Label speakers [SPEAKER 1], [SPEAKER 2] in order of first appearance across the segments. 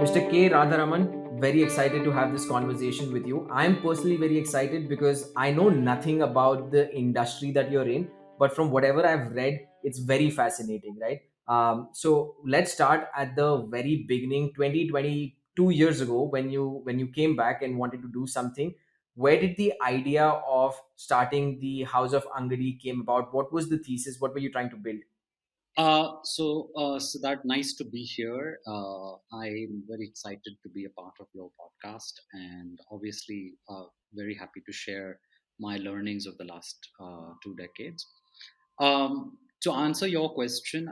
[SPEAKER 1] Mr. K. Radharaman, very excited to have this conversation with you. I'm personally very excited because I know nothing about the industry that you're in, but from whatever I've read, it's very fascinating, right? So let's start at the very beginning. 22 years ago, when you came back and wanted to do something, where did the idea of starting the House of Angadi came about? What was the thesis? What were you trying to build?
[SPEAKER 2] So that nice to be here. I'm very excited to be a part of your podcast, and obviously, very happy to share my learnings of the last 2 decades. To answer your question,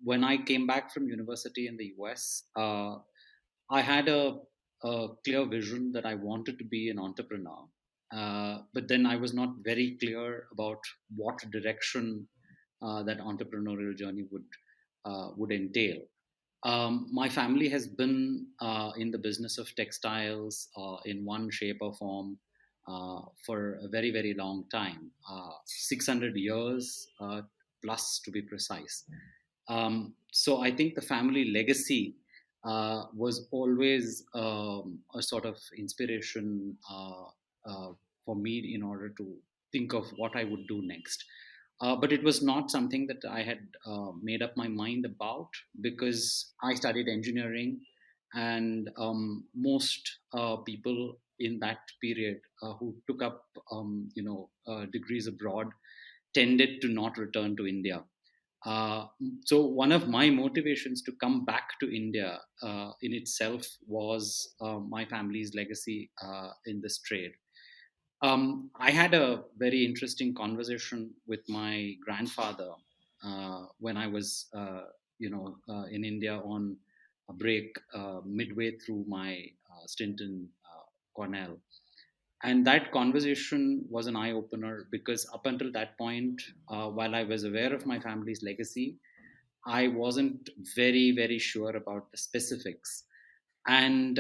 [SPEAKER 2] when I came back from university in the US, I had a clear vision that I wanted to be an entrepreneur, but then I was not very clear about what direction that entrepreneurial journey would entail. My family has been in the business of textiles in one shape or form for a very, very long time, 600 years plus to be precise. So I think the family legacy was always a sort of inspiration for me in order to think of what I would do next. But it was not something that I had made up my mind about because I studied engineering, and most people in that period who took up degrees abroad tended to not return to India. Uh, so one of my motivations to come back to India in itself was my family's legacy in this trade. I had a very interesting conversation with my grandfather when I was, in India on a break midway through my stint in Cornell. And that conversation was an eye opener because up until that point, while I was aware of my family's legacy, I wasn't very, very sure about the specifics. And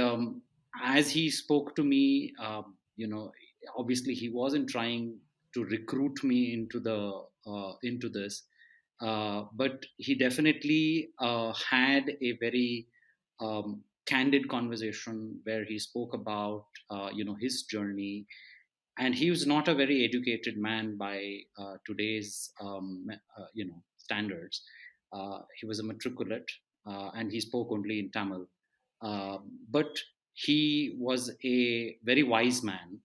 [SPEAKER 2] as he spoke to me, obviously he wasn't trying to recruit me into this, but he definitely had a very candid conversation where he spoke about his journey. And he was not a very educated man by today's standards. He was a matriculate, and he spoke only in Tamil. But he was a very wise man,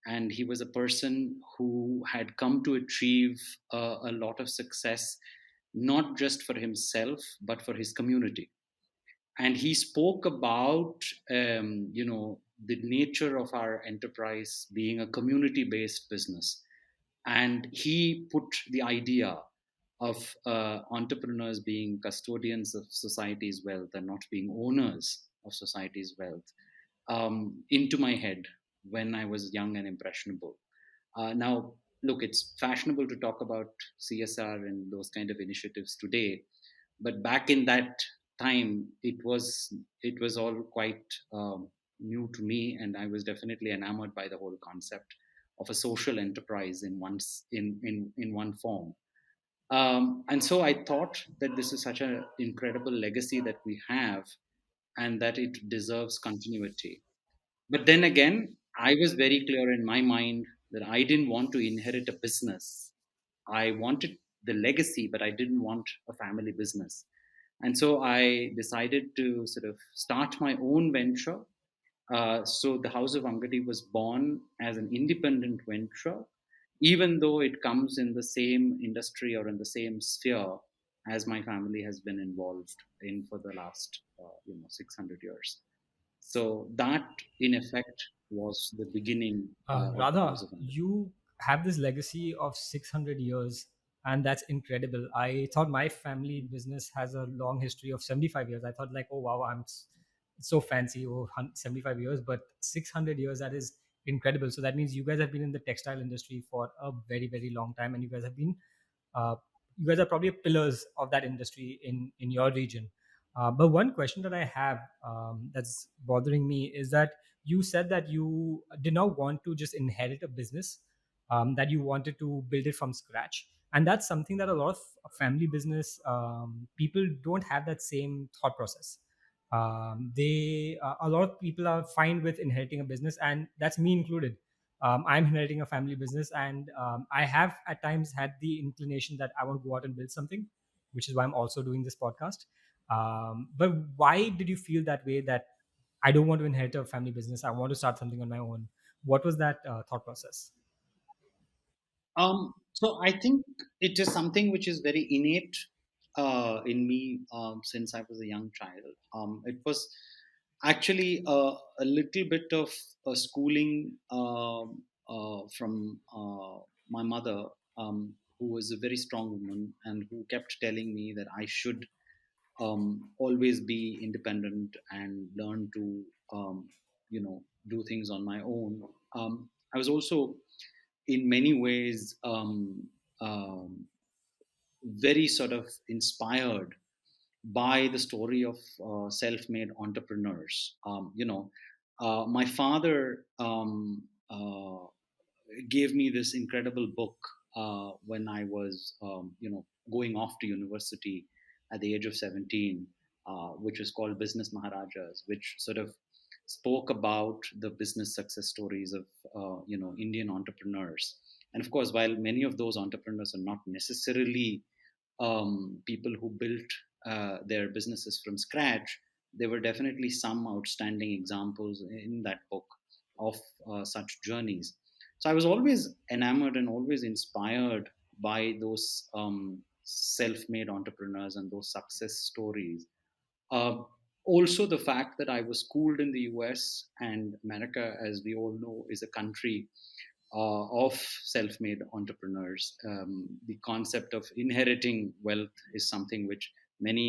[SPEAKER 2] and he was a person who had come to achieve a lot of success, not just for himself but for his community. And he spoke about the nature of our enterprise being a community based business, and he put the idea of entrepreneurs being custodians of society's wealth and not being owners of society's wealth into my head when I was young and impressionable. Now, look, it's fashionable to talk about CSR and those kind of initiatives today, but back in that time, it was all quite new to me, and I was definitely enamored by the whole concept of a social enterprise in one form. And so I thought that this is such an incredible legacy that we have, and that it deserves continuity. But then again, I was very clear in my mind that I didn't want to inherit a business. I wanted the legacy, but I didn't want a family business. And so I decided to sort of start my own venture. So the House of Angadi was born as an independent venture, even though it comes in the same industry or in the same sphere as my family has been involved in for the last 600 years. So that, in effect, was the beginning of the House
[SPEAKER 3] Radha,
[SPEAKER 2] of Angadi.
[SPEAKER 3] you have this legacy of 600 years, and that's incredible. I thought my family business has a long history of 75 years. I thought, like, oh, wow, it's so fancy, oh, 75 years, but 600 years, that is incredible. So that means you guys have been in the textile industry for a very, very long time, and uh, you guys are probably pillars of that industry in your region. But one question that I have that's bothering me is that you said that you did not want to just inherit a business, that you wanted to build it from scratch. And that's something that a lot of family business people don't have that same thought process. They A lot of people are fine with inheriting a business, and that's me included. I'm inheriting a family business, and I have at times had the inclination that I want to go out and build something, which is why I'm also doing this podcast. But why did you feel that way, that I don't want to inherit a family business, I want to start something on my own? What was that thought process?
[SPEAKER 2] So I think it is something which is very innate in me since I was a young child. It was actually a little bit of schooling from my mother, who was a very strong woman and who kept telling me that I should always be independent and learn to, do things on my own. I was also in many ways very sort of inspired by the story of self-made entrepreneurs. My father gave me this incredible book when I was, going off to university at the age of 17, which was called Business Maharajas, which sort of spoke about the business success stories of, Indian entrepreneurs. And of course, while many of those entrepreneurs are not necessarily people who built their businesses from scratch, there were definitely some outstanding examples in that book of such journeys. So I was always enamored and always inspired by those self-made entrepreneurs and those success stories. Uh, Also, the fact that I was schooled in the US, and America, as we all know, is a country of self-made entrepreneurs. The concept of inheriting wealth is something which many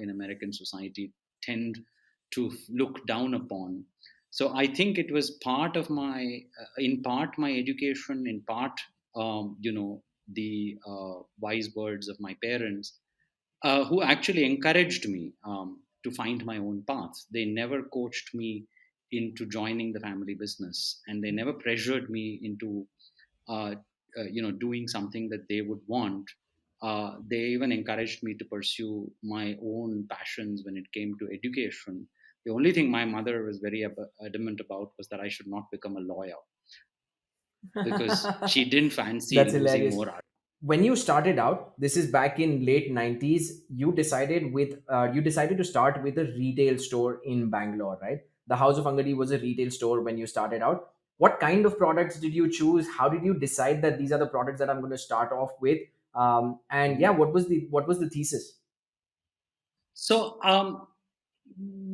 [SPEAKER 2] in American society tend to look down upon. So I think it was part of my, in part, my education, in part, the wise words of my parents, who actually encouraged me to find my own path. They never coached me into joining the family business, and they never pressured me into, uh, doing something that they would want. They even encouraged me to pursue my own passions when it came to education. The only thing my mother was very adamant about was that I should not become a lawyer, because she didn't fancy
[SPEAKER 1] That's
[SPEAKER 2] losing
[SPEAKER 1] hilarious.
[SPEAKER 2] more.
[SPEAKER 1] When you started out, this is back in late 90s, you decided to start with a retail store in Bangalore, right? The House of Angadi was a retail store when you started out. What kind of products did you choose? How did you decide that these are the products that I'm going to start off with? And yeah,
[SPEAKER 2] Mhm.
[SPEAKER 1] what was the thesis?
[SPEAKER 2] So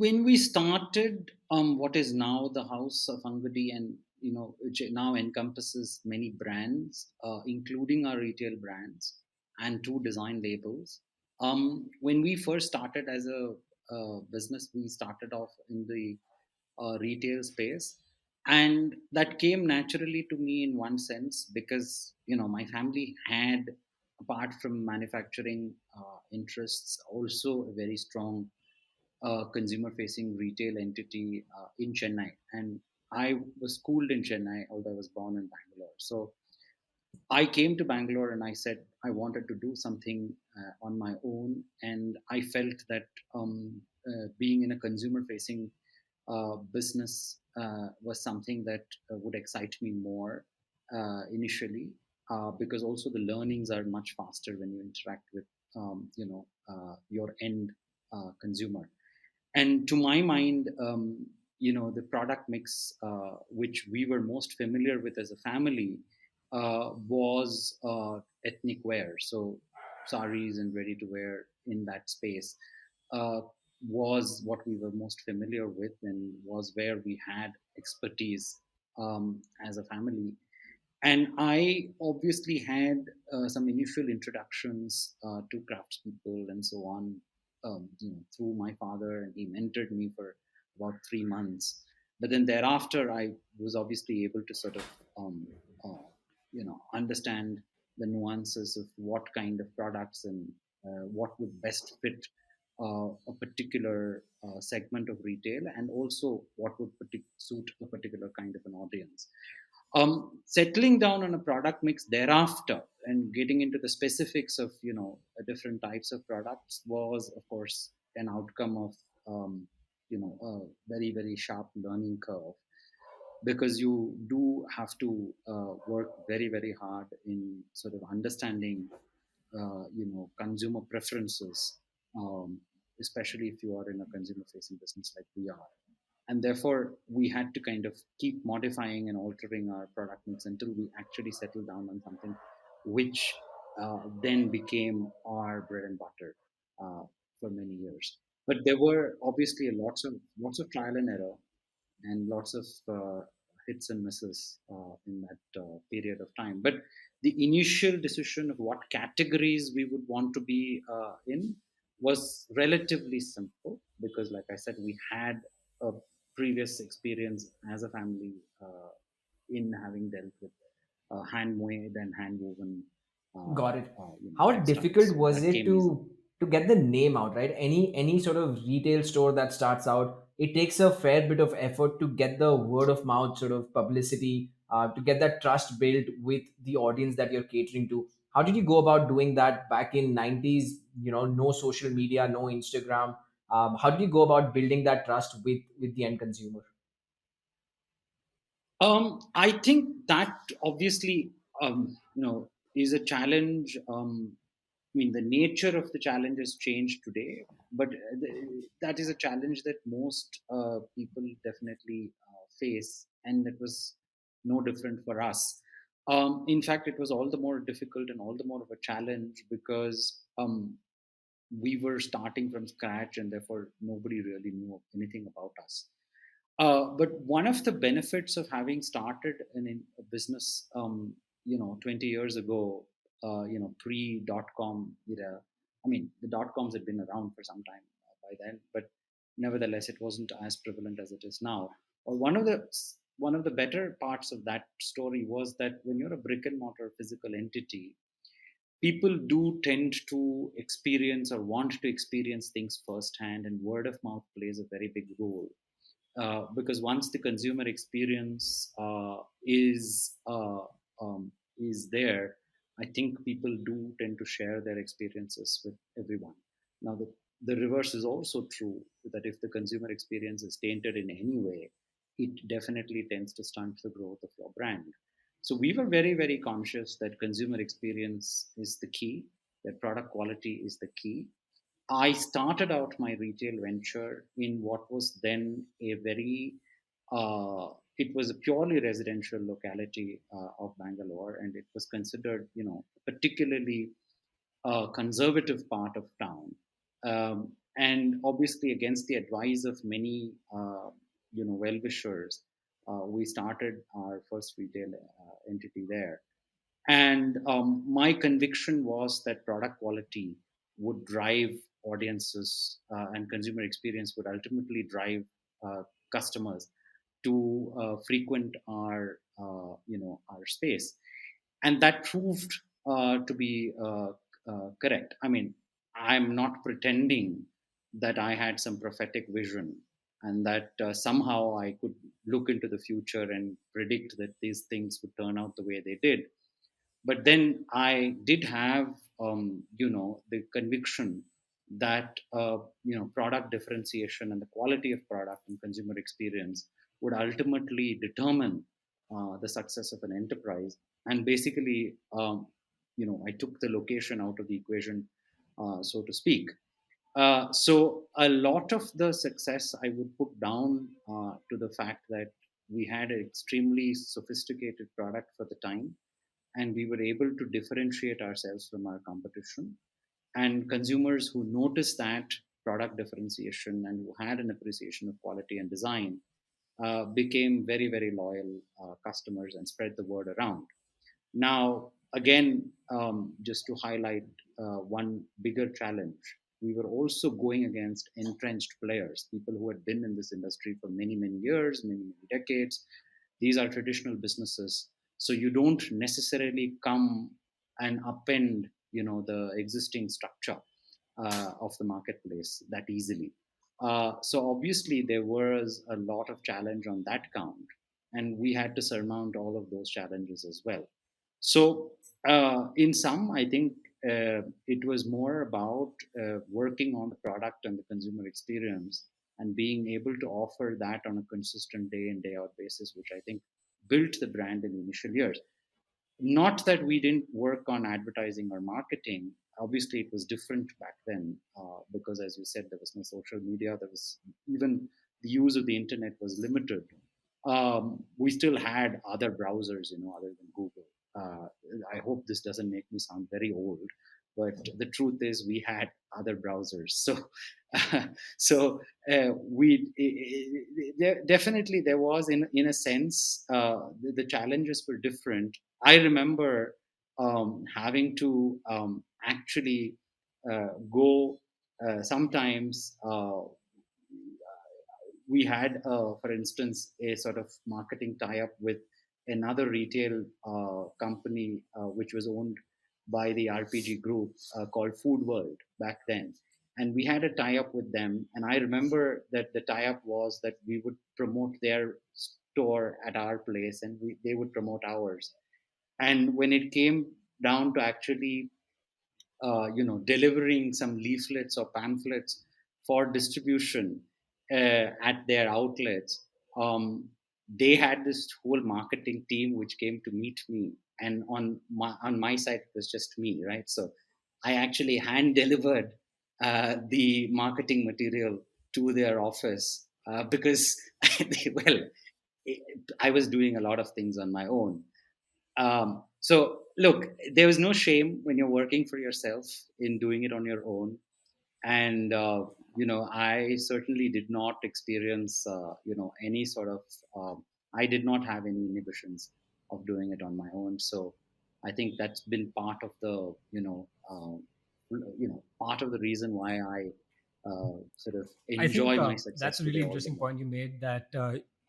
[SPEAKER 2] when we started what is now the House of Angadi, and which now encompasses many brands, including our retail brands and two design labels. When we first started as a business, we started off in the retail space, and that came naturally to me in one sense, because my family had, apart from manufacturing interests, also a very strong consumer facing retail entity in Chennai. And I was schooled in Chennai, although I was born in Bangalore. So I came to Bangalore and I said I wanted to do something on my own. And I felt that being in a consumer facing business was something that would excite me more initially, because also the learnings are much faster when you interact with your end consumer. And to my mind, the product mix which we were most familiar with as a family was ethnic wear. So saris and ready to wear in that space uh, was what we were most familiar with, and was where we had expertise as a family. And I obviously had some initial introductions to craftspeople and so on, through my father, and he mentored me for about 3 months. But then thereafter, I was obviously able to sort of, understand the nuances of what kind of products and what would best fit a particular segment of retail, and also what would suit a particular kind of an audience. Settling down on a product mix thereafter and getting into the specifics of different types of products was, of course, an outcome of a very very sharp learning curve, because you do have to work very very hard in sort of understanding consumer preferences, um, especially if you are in a consumer facing business like we are. And therefore we had to kind of keep modifying and altering our product mix until we actually settled down on something which then became our bread and butter uh, for many years. But there were obviously lots of trial and error, and lots of hits and misses in that period of time. But the initial decision of what categories we would want to be in was relatively simple, because, like I said, we had a previous experience as a family in having dealt with handmade and hand woven
[SPEAKER 1] Got it. How difficult
[SPEAKER 2] textiles. So
[SPEAKER 1] was
[SPEAKER 2] that
[SPEAKER 1] it
[SPEAKER 2] came easy.
[SPEAKER 1] to get the name out, right? Any sort of retail store that starts out, it takes a fair bit of effort to get the word of mouth sort of publicity, to get that trust built with the audience that you're catering to. How did you go about doing that back in 90s? No social media, no Instagram. How did you go about building that trust with the end consumer?
[SPEAKER 2] I think that obviously, is a challenge. I mean, the nature of the challenge has changed today, but that is a challenge that most people definitely face, and it was no different for us. In fact, it was all the more difficult and all the more of a challenge because we were starting from scratch, and therefore nobody really knew anything about us. But one of the benefits of having started in a business, 20 years ago, pre dot com era. I mean, the dot coms had been around for some time by then, but nevertheless, it wasn't as prevalent as it is now. Or one of the better parts of that story was that when you're a brick and mortar physical entity, people do tend to experience or want to experience things firsthand, and word of mouth plays a very big role, because once the consumer experience is there, I think people do tend to share their experiences with everyone. Now, the reverse is also true, that if the consumer experience is tainted in any way, it definitely tends to stunt the growth of your brand. So we were very very conscious that consumer experience is the key, that product quality is the key. I started out my retail venture in what was then a very, it was a purely residential locality of Bangalore, and it was considered, particularly a conservative part of town. And obviously, against the advice of many, well wishers, we started our first retail entity there. And my conviction was that product quality would drive audiences, and consumer experience would ultimately drive customers to frequent our space, and that proved to be correct. I mean, I'm not pretending that I had some prophetic vision and that somehow I could look into the future and predict that these things would turn out the way they did. But then I did have the conviction that product differentiation and the quality of product and consumer experience would ultimately determine the success of an enterprise. And basically, I took the location out of the equation, so to speak. So a lot of the success I would put down to the fact that we had an extremely sophisticated product for the time, and we were able to differentiate ourselves from our competition. And consumers who noticed that product differentiation and who had an appreciation of quality and design became very very loyal customers and spread the word around. Now, again, just to highlight one bigger challenge, we were also going against entrenched players, people who had been in this industry for many, many years, many, many decades. These are traditional businesses. So you don't necessarily come and upend, the existing structure of the marketplace that easily. So obviously there was a lot of challenge on that count. and we had to surmount all of those challenges as well. So, in sum, I think it was more about working on the product and the consumer experience and being able to offer that on a consistent day in, day out basis, which I think built the brand in the initial years. Not that we didn't work on advertising or marketing. Obviously, it was different back then because, as you said, there was no social media. There was even the use of the internet was limited. We still had other browsers, other than Google. Uh, I hope this doesn't make me sound very old, but the truth is we had other browsers. So, definitely there was, in a sense, the challenges were different. I remember having to actually go sometimes. We had, for instance, a sort of marketing tie-up with another retail company which was owned by the RPG group called Food World back then. And we had a tie-up with them. And I remember that the tie-up was that we would promote their store at our place and they would promote ours. And when it came down to actually delivering some leaflets or pamphlets for distribution at their outlets, they had this whole marketing team which came to meet me, and on my side it was just me, right? So I actually hand delivered the marketing material to their office because well, I was doing a lot of things on my own. So look, there was no shame when you're working for yourself in doing it on your own. And I certainly did not experience any sort of I did not have any inhibitions of doing it on my own. So I think that's been part of the part of the reason why I sort of
[SPEAKER 3] I think
[SPEAKER 2] enjoy my
[SPEAKER 3] that's
[SPEAKER 2] success
[SPEAKER 3] a
[SPEAKER 2] today
[SPEAKER 3] really
[SPEAKER 2] all the
[SPEAKER 3] interesting
[SPEAKER 2] more.
[SPEAKER 3] point you made, that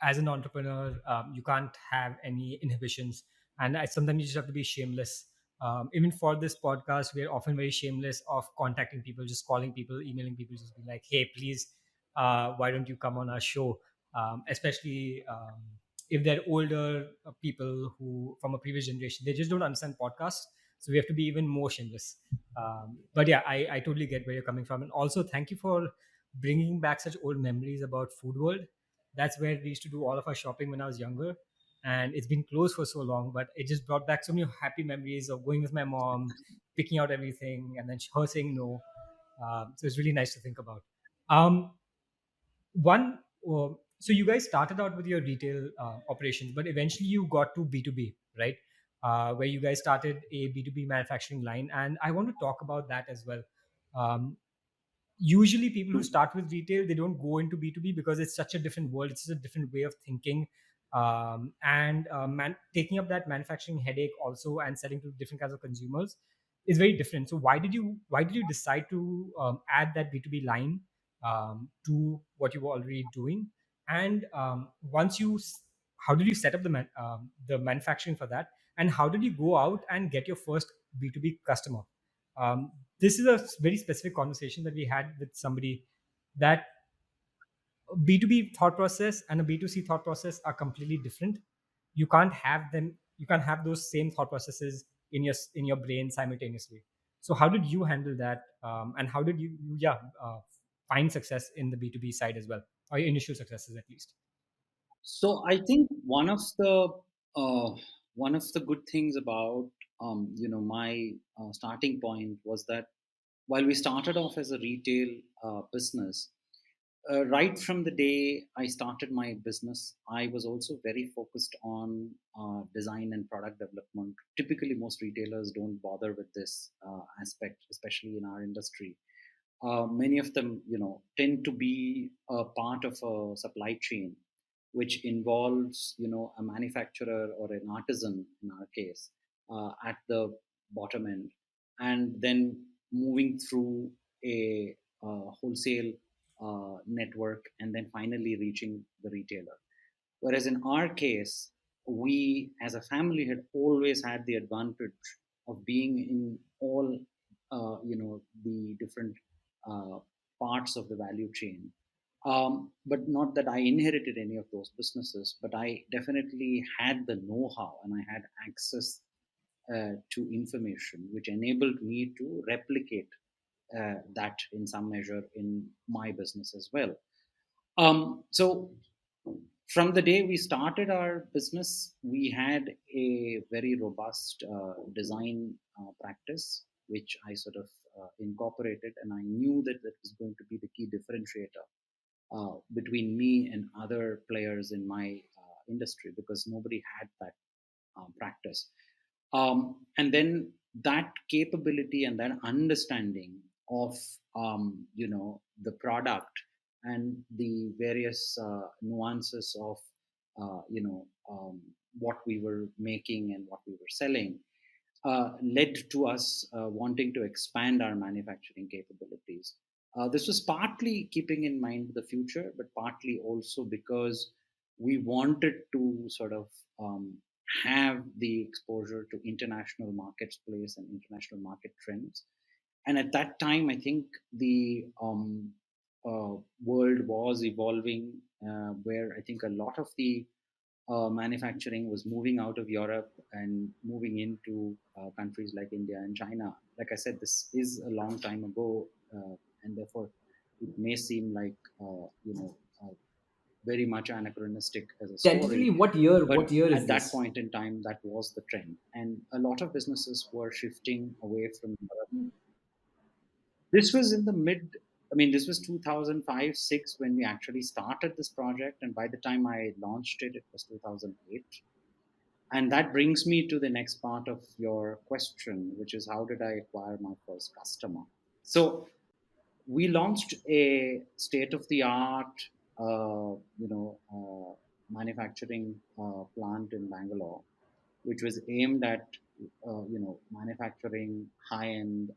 [SPEAKER 3] as an entrepreneur, you can't have any inhibitions. And sometimes you just have to be shameless. Even for this podcast, we're often very shameless of contacting people, just calling people, emailing people, just be like, hey, please, why don't you come on our show? Especially if they're older people who from a previous generation, they just don't understand podcasts. So we have to be even more shameless. But yeah, I totally get where you're coming from. And also, thank you for bringing back such old memories about Food World. That's where we used to do all of our shopping when I was younger. And it's been closed for so long, but it just brought back so many happy memories of going with my mom, picking out everything, and then her saying no. So it's really nice to think about. Um, one, so you guys started out with your retail operations, but eventually you got to B2B, right? Where you guys started a B2B manufacturing line. And I want to talk about that as well. Um, Usually people who start with retail, they don't go into B2B because it's such a different world, it's such a different way of thinking. And taking up that manufacturing headache also and selling to different kinds of consumers is very different. So why did you decide to add that B2B line to what you were already doing? And how did you set up the manufacturing for that, and how did you go out and get your first B2B customer? This is a very specific conversation that we had with somebody, that B2B thought process and a B2C thought process are completely different. You can't have those same thought processes in your brain simultaneously. So how did you handle that? And how did find success in the B2B side as well, or your initial successes at least?
[SPEAKER 2] So I think uh, one of the good things about my starting point was that while we started off as a retail business, right from the day I started my business, I was also very focused on design and product development. Typically, most retailers don't bother with this aspect, especially in our industry. Many of them, tend to be a part of a supply chain, which involves, a manufacturer or an artisan in our case, at the bottom end, and then moving through a wholesale network, and then finally reaching the retailer. Whereas in our case, we as a family had always had the advantage of being in all, the different uh, parts of the value chain. But not that I inherited any of those businesses, but I definitely had the know-how and I had access to information, which enabled me to replicate that in some measure in my business as well. So from the day we started our business, we had a very robust design practice, which I sort of incorporated, and I knew that that was going to be the key differentiator between me and other players in my industry, because nobody had that practice. And then that capability and that understanding of the product and the various nuances of what we were making and what we were selling led to us wanting to expand our manufacturing capabilities. This was partly keeping in mind the future, but partly also because we wanted to sort of have the exposure to international marketplace and international market trends. And at that time, I think the world was evolving, where I think a lot of the manufacturing was moving out of Europe and moving into countries like India and China. Like I said, this is a long time ago, and therefore it may seem like very much anachronistic as a
[SPEAKER 1] Tentatively,
[SPEAKER 2] story.
[SPEAKER 1] what
[SPEAKER 2] But
[SPEAKER 1] year is
[SPEAKER 2] at that
[SPEAKER 1] this?
[SPEAKER 2] point in time, that was the trend, and a lot of businesses were shifting away from Europe. This was in the mid. I mean, this was 2005, 6 when we actually started this project, and by the time I launched it, it was 2008. And that brings me to the next part of your question, which is how did I acquire my first customer? So we launched a state-of-the-art, manufacturing plant in Bangalore, which was aimed at, manufacturing high-end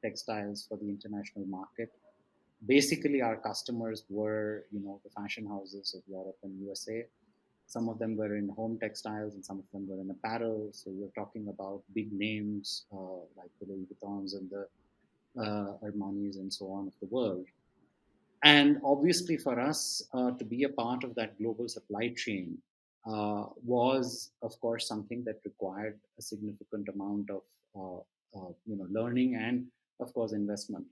[SPEAKER 2] textiles for the international market. Basically, our customers were, the fashion houses of Europe and USA. Some of them were in home textiles and some of them were in apparel. So you're talking about big names like the Louis Vuittons and the Armanis and so on of the world. And obviously, for us to be a part of that global supply chain was, of course, something that required a significant amount of learning and, of course, investment.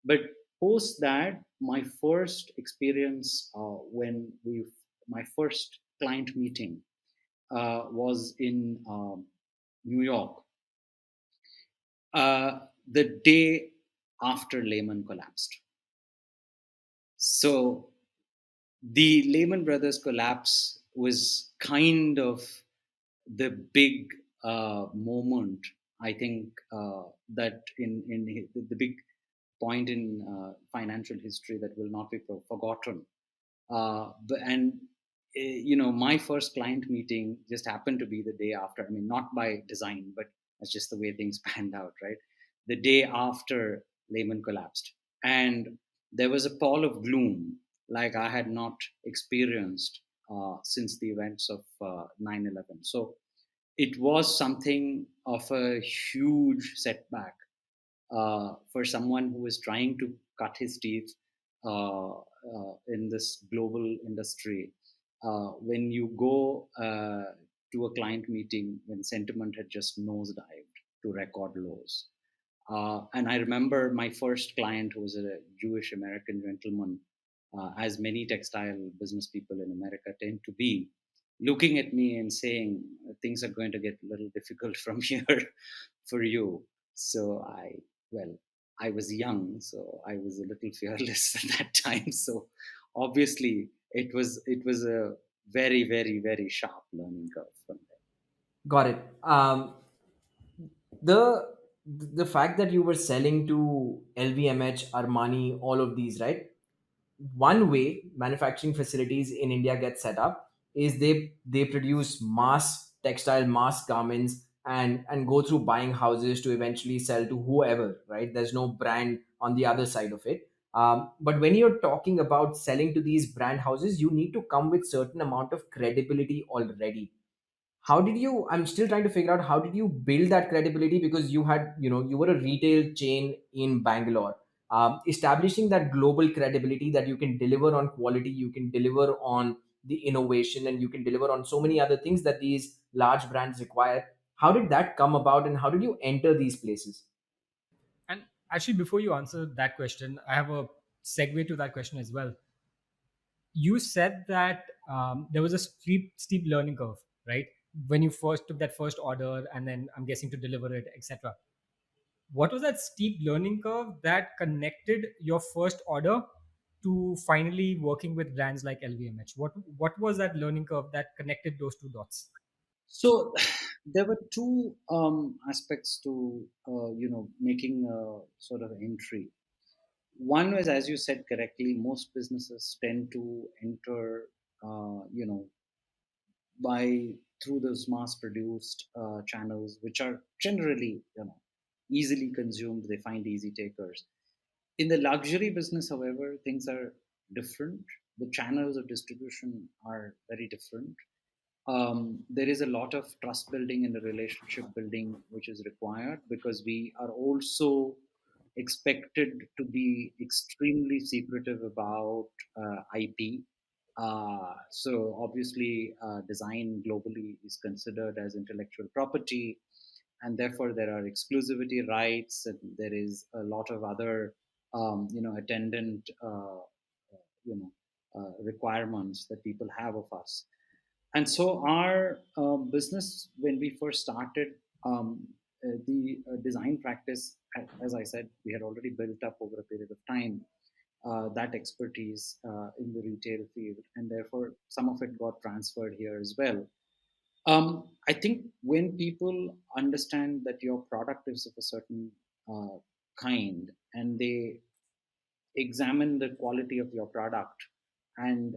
[SPEAKER 2] But post that, my first experience my first client meeting was in New York, the day after Lehman collapsed. So the Lehman Brothers collapse was kind of the big moment, I think, that in the big point in financial history that will not be forgotten. And my first client meeting just happened to be the day after. I mean, not by design, but that's just the way things panned out, right? The day after Lehman collapsed, and there was a pall of gloom like I had not experienced since the events of 9/11. So it was something of a huge setback for someone who is trying to cut his teeth in this global industry. When you go to a client meeting when sentiment had just nosedived to record lows. And I remember my first client, who was a Jewish American gentleman, as many textile business people in America tend to be, looking at me and saying, things are going to get a little difficult from here for you. So well, I was young, so I was a little fearless at that time. So obviously, it was a very, very, very sharp learning curve from there.
[SPEAKER 1] Got it. The the fact that you were selling to LVMH, Armani, all of these, right? One way manufacturing facilities in India get set up is they produce mass textile, mass garments, and go through buying houses to eventually sell to whoever, right? There's no brand on the other side of it. But when you're talking about selling to these brand houses, you need to come with certain amount of credibility already. How did you, I'm still trying to figure out, how did you build that credibility? Because you had, you were a retail chain in Bangalore. establishing that global credibility that you can deliver on quality, you can deliver on the innovation, and you can deliver on so many other things that these large brands require. How did that come about, and how did you enter these places?
[SPEAKER 3] And actually, before you answer that question, I have a segue to that question as well. You said that there was a steep learning curve, right? When you first took that first order, and then I'm guessing to deliver it, etc. What was that steep learning curve that connected your first order to finally working with brands like LVMH? What was that learning curve that connected those two dots?
[SPEAKER 2] So there were two aspects to making a sort of entry. One was, as you said correctly, most businesses tend to enter, you know, by through those mass-produced channels, which are generally, easily consumed. They find easy takers. In the luxury business, however, things are different. The channels of distribution are very different. There is a lot of trust building and the relationship building which is required, because we are also expected to be extremely secretive about IP. So obviously, design globally is considered as intellectual property, and therefore there are exclusivity rights, and there is a lot of other attendant requirements that people have of us. And so our business, when we first started, the design practice, as I said, we had already built up over a period of time that expertise in the retail field, and therefore some of it got transferred here as well. I think when people understand that your product is of a certain kind, and they examine the quality of your product and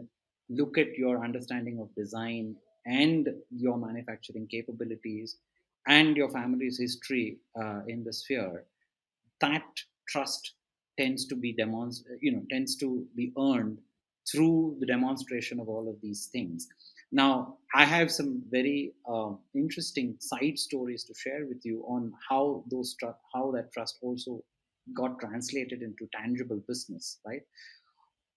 [SPEAKER 2] look at your understanding of design and your manufacturing capabilities and your family's history in the sphere, that trust tends to be earned through the demonstration of all of these things. Now, I have some very interesting side stories to share with you on how that trust also got translated into tangible business, right?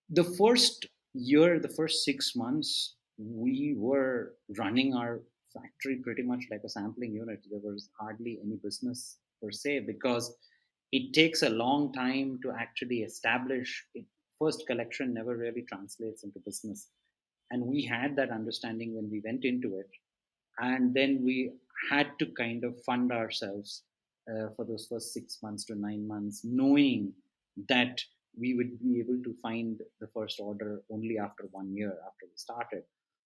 [SPEAKER 2] The first year, the first 6 months, we were running our factory pretty much like a sampling unit. There was hardly any business per se, because it takes a long time to actually establish it. First collection never really translates into business. And we had that understanding when we went into it, and then we had to kind of fund ourselves for those first 6 months to 9 months, knowing that we would be able to find the first order only after 1 year after we started.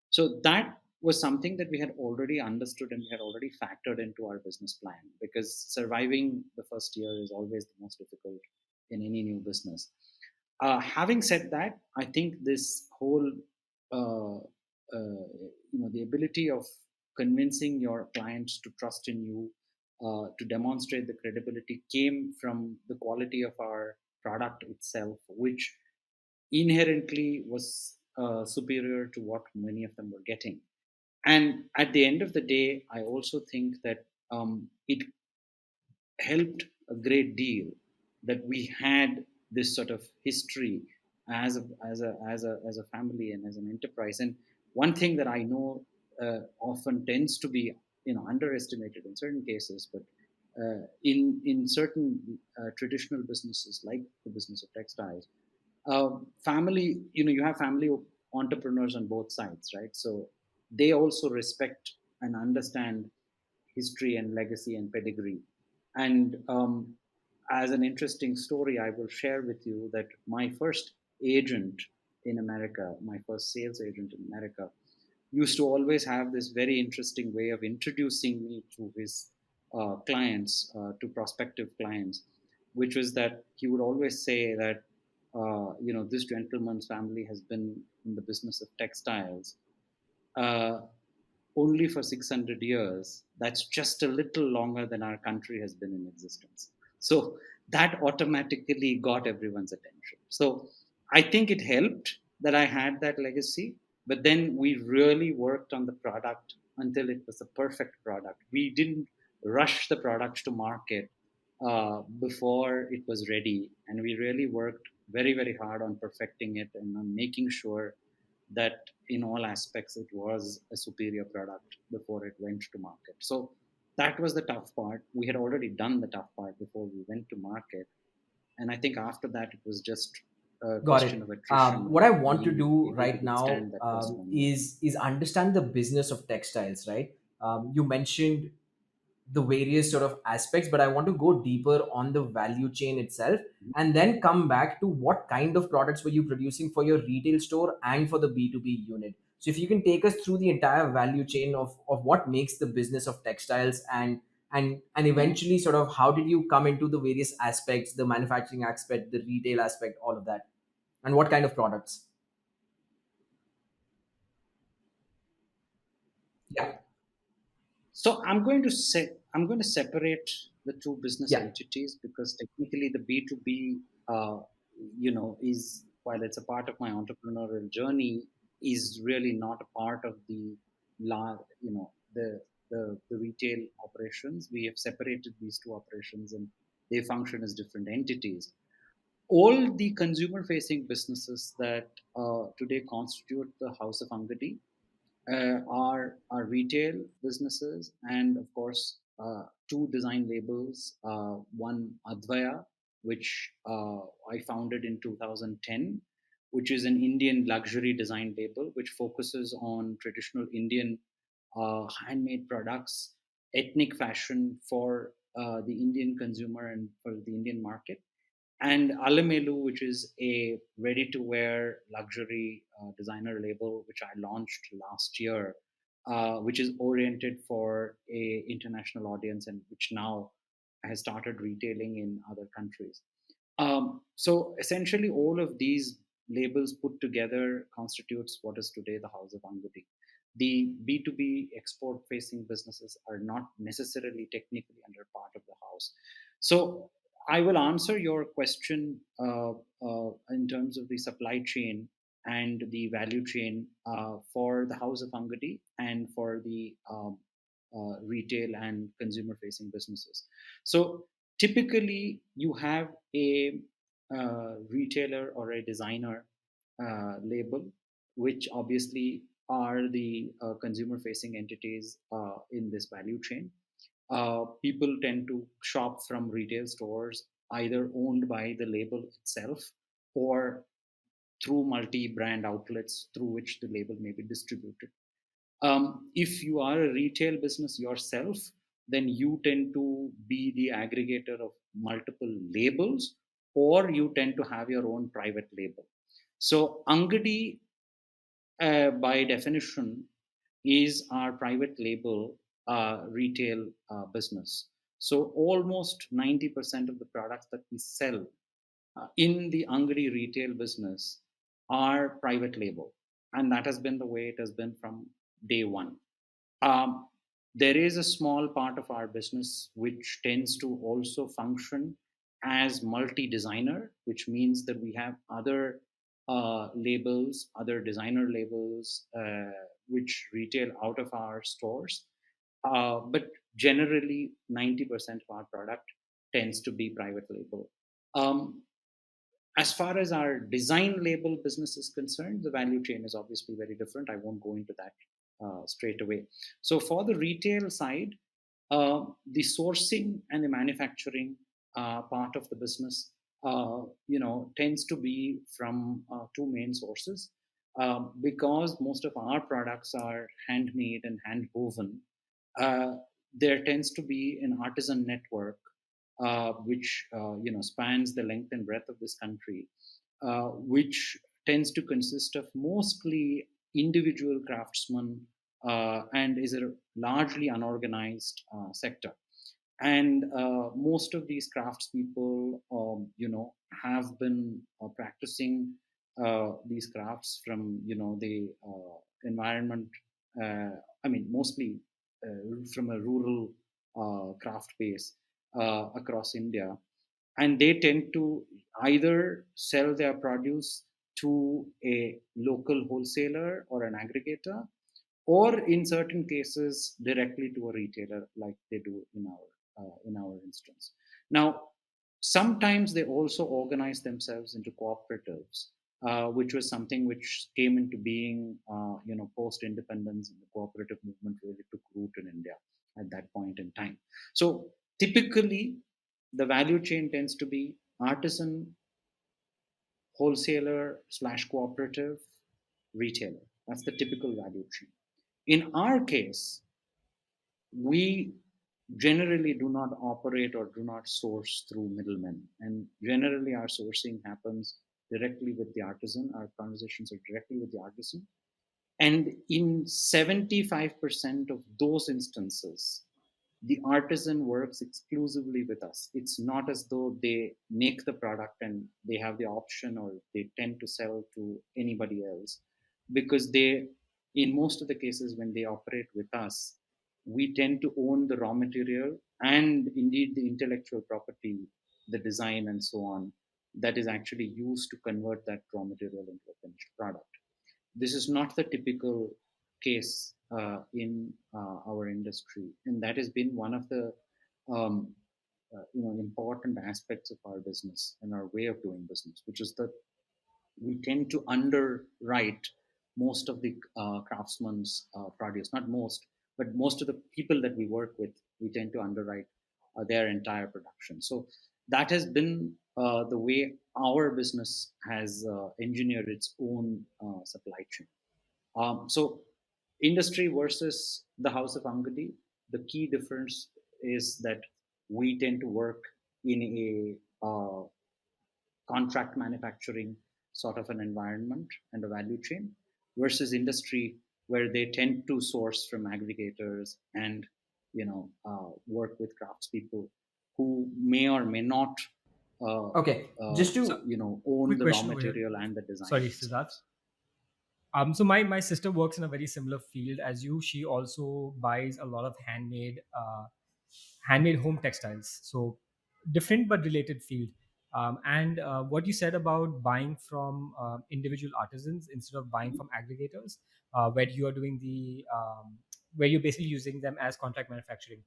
[SPEAKER 2] So that was something that we had already understood and we had already factored into our business plan, because surviving the first year is always the most difficult in any new business. Having said that, I think this whole uh, the ability of convincing your clients to trust in you, to demonstrate the credibility, came from the quality of our product itself, which inherently was superior to what many of them were getting. And at the end of the day, I also think that it helped a great deal that we had this sort of history as a family and as an enterprise. And one thing that I know often tends to be underestimated in certain cases, but in certain traditional businesses like the business of textiles, family, you have family entrepreneurs on both sides, right? So they also respect and understand history and legacy and pedigree. And as an interesting story, I will share with you that my first agent in America, my first sales agent in America, used to always have this very interesting way of introducing me to his clients, to prospective clients, which was that he would always say that, this gentleman's family has been in the business of textiles uh, only for 600 years. That's just a little longer than our country has been in existence. So that automatically got everyone's attention. So I think it helped that I had that legacy, but then we really worked on the product until it was a perfect product. We didn't rush the product to market. before it was ready, and we really worked very, very hard on perfecting it and on making sure that in all aspects it was a superior product before it went to market. So that was the tough part. We had already done the tough part before we went to market, and I think after that it was just a
[SPEAKER 1] Got
[SPEAKER 2] question
[SPEAKER 1] it.
[SPEAKER 2] of attrition
[SPEAKER 1] What I
[SPEAKER 2] and
[SPEAKER 1] want to
[SPEAKER 2] being
[SPEAKER 1] do
[SPEAKER 2] able to
[SPEAKER 1] right now
[SPEAKER 2] withstand that first 1 year.
[SPEAKER 1] is understand the business of textiles. Right? You mentioned the various sort of aspects, but I want to go deeper on the value chain itself, and then come back to what kind of products were you producing for your retail store and for the B2B unit. So if you can take us through the entire value chain of what makes the business of textiles, and eventually sort of how did you come into the various aspects, the manufacturing aspect, the retail aspect, all of that, and what kind of products. Yeah.
[SPEAKER 2] So I'm going to separate the two business
[SPEAKER 1] Yeah.
[SPEAKER 2] entities because technically the B2B, uh, is, while it's a part of my entrepreneurial journey, is really not a part of the the retail operations. We have separated these two operations and they function as different entities. All the consumer facing businesses that today constitute the House of Angadi are retail businesses, and of course, two design labels. One Advaya, which I founded in 2010, which is an Indian luxury design label, which focuses on traditional Indian handmade products, ethnic fashion for the Indian consumer and for the Indian market, and Alamelu, which is a ready-to-wear luxury designer label, which I launched last year, which is oriented for a international audience and which now has started retailing in other countries. So essentially, all of these labels put together constitutes what is today the House of Angadi. The B2B export facing businesses are not necessarily technically under part of the house. So I will answer your question in terms of the supply chain and the value chain for the House of Angadi and for the retail and consumer facing businesses. So typically, you have a retailer or a designer label, which obviously are the consumer facing entities in this value chain. People tend to shop from retail stores either owned by the label itself or through multi brand outlets through which the label may be distributed. If you are a retail business yourself, then you tend to be the aggregator of multiple labels, or you tend to have your own private label. So, Angadi, by definition, is our private label retail business. So, almost 90% of the products that we sell in the Angadi retail business are private label. And that has been the way it has been from day one. Um, there is a small part of our business which tends to also function as multi designer, which means that we have other labels, other designer labels, which retail out of our stores. But generally, 90% of our product tends to be private label. Um, as far as our design label business is concerned, the value chain is obviously very different. I won't go into that straight away. So, for the retail side, the sourcing and the manufacturing part of the business, tends to be from two main sources. Because most of our products are handmade and hand woven, uh, there tends to be an artisan network which spans the length and breadth of this country, which tends to consist of mostly individual craftsmen and is a largely unorganized sector. And most of these craftspeople, have been practicing these crafts from the environment. I mean, mostly from a rural craft base across India, and they tend to either sell their produce to a local wholesaler or an aggregator, or in certain cases directly to a retailer, like they do in our instance. Now, sometimes they also organize themselves into cooperatives, which was something which came into being, post independence, and the cooperative movement really took root in India at that point in time. So, typically, the value chain tends to be artisan, wholesaler slash cooperative, retailer. That's the typical value chain. In our case, we generally do not operate or do not source through middlemen. And generally, our sourcing happens directly with the artisan. Our conversations are directly with the artisan. And in 75% of those instances, the artisan works exclusively with us. It's not as though they make the product and they have the option or they tend to sell to anybody else, because they, in most of the cases, when they operate with us, we tend to own the raw material and indeed the intellectual property, the design, and so on, that is actually used to convert that raw material into a finished product. This is not the typical case in our industry, and that has been one of the um, important aspects of our business and our way of doing business, which is that we tend to underwrite most of the craftsman's produce. Not most, but most of the people that we work with, we tend to underwrite their entire production. So that has been the way our business has engineered its own supply chain. So, industry versus the House of Angadi, the key difference is that we tend to work in a contract manufacturing sort of an environment and a value chain, versus industry where they tend to source from aggregators and work with craftspeople who may or may not
[SPEAKER 1] Okay, just
[SPEAKER 3] So,
[SPEAKER 1] to
[SPEAKER 2] own
[SPEAKER 3] quick
[SPEAKER 2] the raw
[SPEAKER 3] question over here.
[SPEAKER 2] material and the design
[SPEAKER 3] Sorry, Siddharth.
[SPEAKER 2] themselves.
[SPEAKER 3] So my sister works in a very similar field as you. She also buys a lot of handmade home textiles. So different but related field. And what you said about buying from individual artisans instead of buying from aggregators, where you are doing where you're basically using them as contract manufacturing.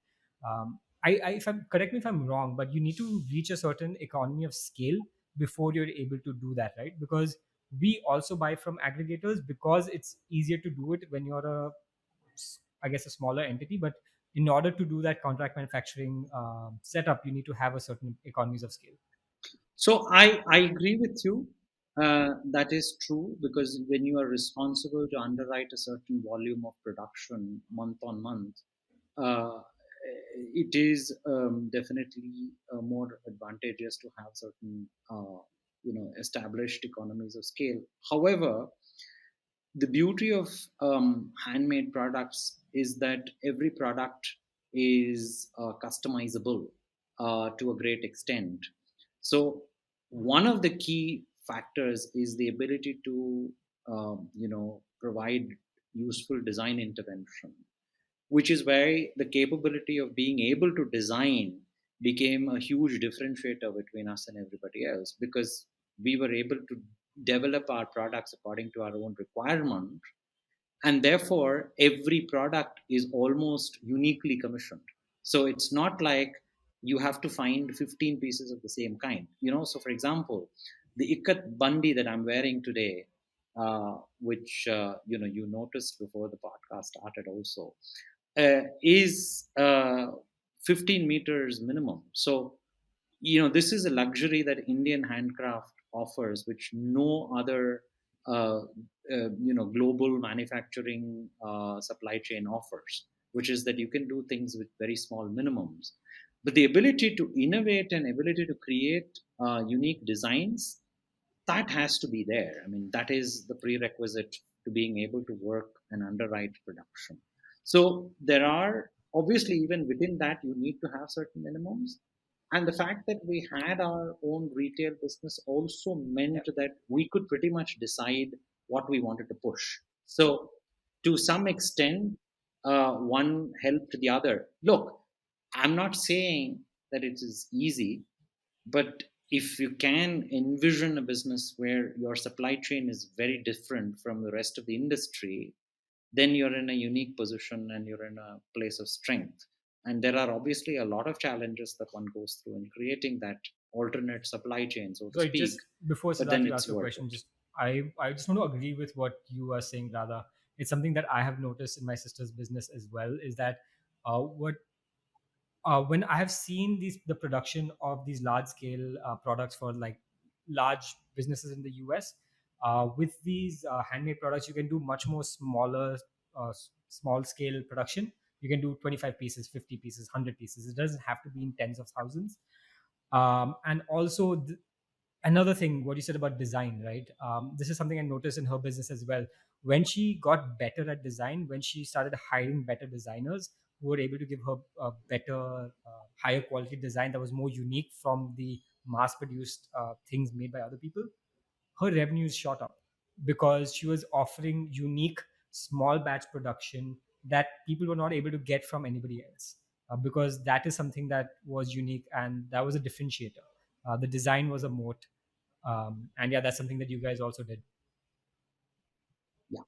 [SPEAKER 3] If I'm correct me if I'm wrong, but you need to reach a certain economy of scale before you're able to do that, right? Because we also buy from aggregators because it's easier to do it when you're I guess a smaller entity. But in order to do that contract manufacturing setup, you need to have a certain economies of scale.
[SPEAKER 2] So I agree with you. That is true, because when you are responsible to underwrite a certain volume of production month on month, uh, it is definitely more advantageous to have certain established economies of scale. However, the beauty of handmade products is that every product is customizable to a great extent. So one of the key factors is the ability to provide useful design intervention, which is why the capability of being able to design became a huge differentiator between us and everybody else, because we were able to develop our products according to our own requirement, and therefore every product is almost uniquely commissioned. So it's not like you have to find 15 pieces of the same kind. So for example, the ikat bandi that I'm wearing today, which you noticed before the podcast started also, is 15 meters minimum. So this is a luxury that Indian handcraft offers, which no other uh, global manufacturing supply chain offers, which is that you can do things with very small minimums. But the ability to innovate and ability to create unique designs, that has to be there. I mean, that is the prerequisite to being able to work and underwrite production. So there are obviously, even within that, you need to have certain minimums. And the fact that we had our own retail business also
[SPEAKER 3] Yeah.
[SPEAKER 2] meant that we could pretty much decide what we wanted to push. So to some extent, one helped the other. Look, I'm not saying that it is easy, but if you can envision a business where your supply chain is very different from the rest of the industry, then you're in a unique position and you're in a place of strength. And there are obviously a lot of challenges that one goes through in creating that alternate supply chain, so to
[SPEAKER 3] So
[SPEAKER 2] speak,
[SPEAKER 3] just before
[SPEAKER 2] but
[SPEAKER 3] Siddharth,
[SPEAKER 2] then
[SPEAKER 3] you
[SPEAKER 2] it's
[SPEAKER 3] ask a
[SPEAKER 2] worth
[SPEAKER 3] question.
[SPEAKER 2] it.
[SPEAKER 3] Just I just want to agree with what you are saying, Radha. It's something that I have noticed in my sister's business as well. Is that what when I have seen the production of these large scale products for like large businesses in the US, with these handmade products, you can do much more smaller, small scale production. You can do 25 pieces, 50 pieces, 100 pieces. It doesn't have to be in tens of thousands. And also, another thing, what you said about design, right? This is something I noticed in her business as well. When she got better at design, when she started hiring better designers who were able to give her a better, higher quality design that was more unique from the mass produced things made by other people, her revenues shot up because she was offering unique small batch production that people were not able to get from anybody else, because that is something that was unique and that was a differentiator. The design was a moat. And yeah, that's something that you guys also did.
[SPEAKER 2] Yeah.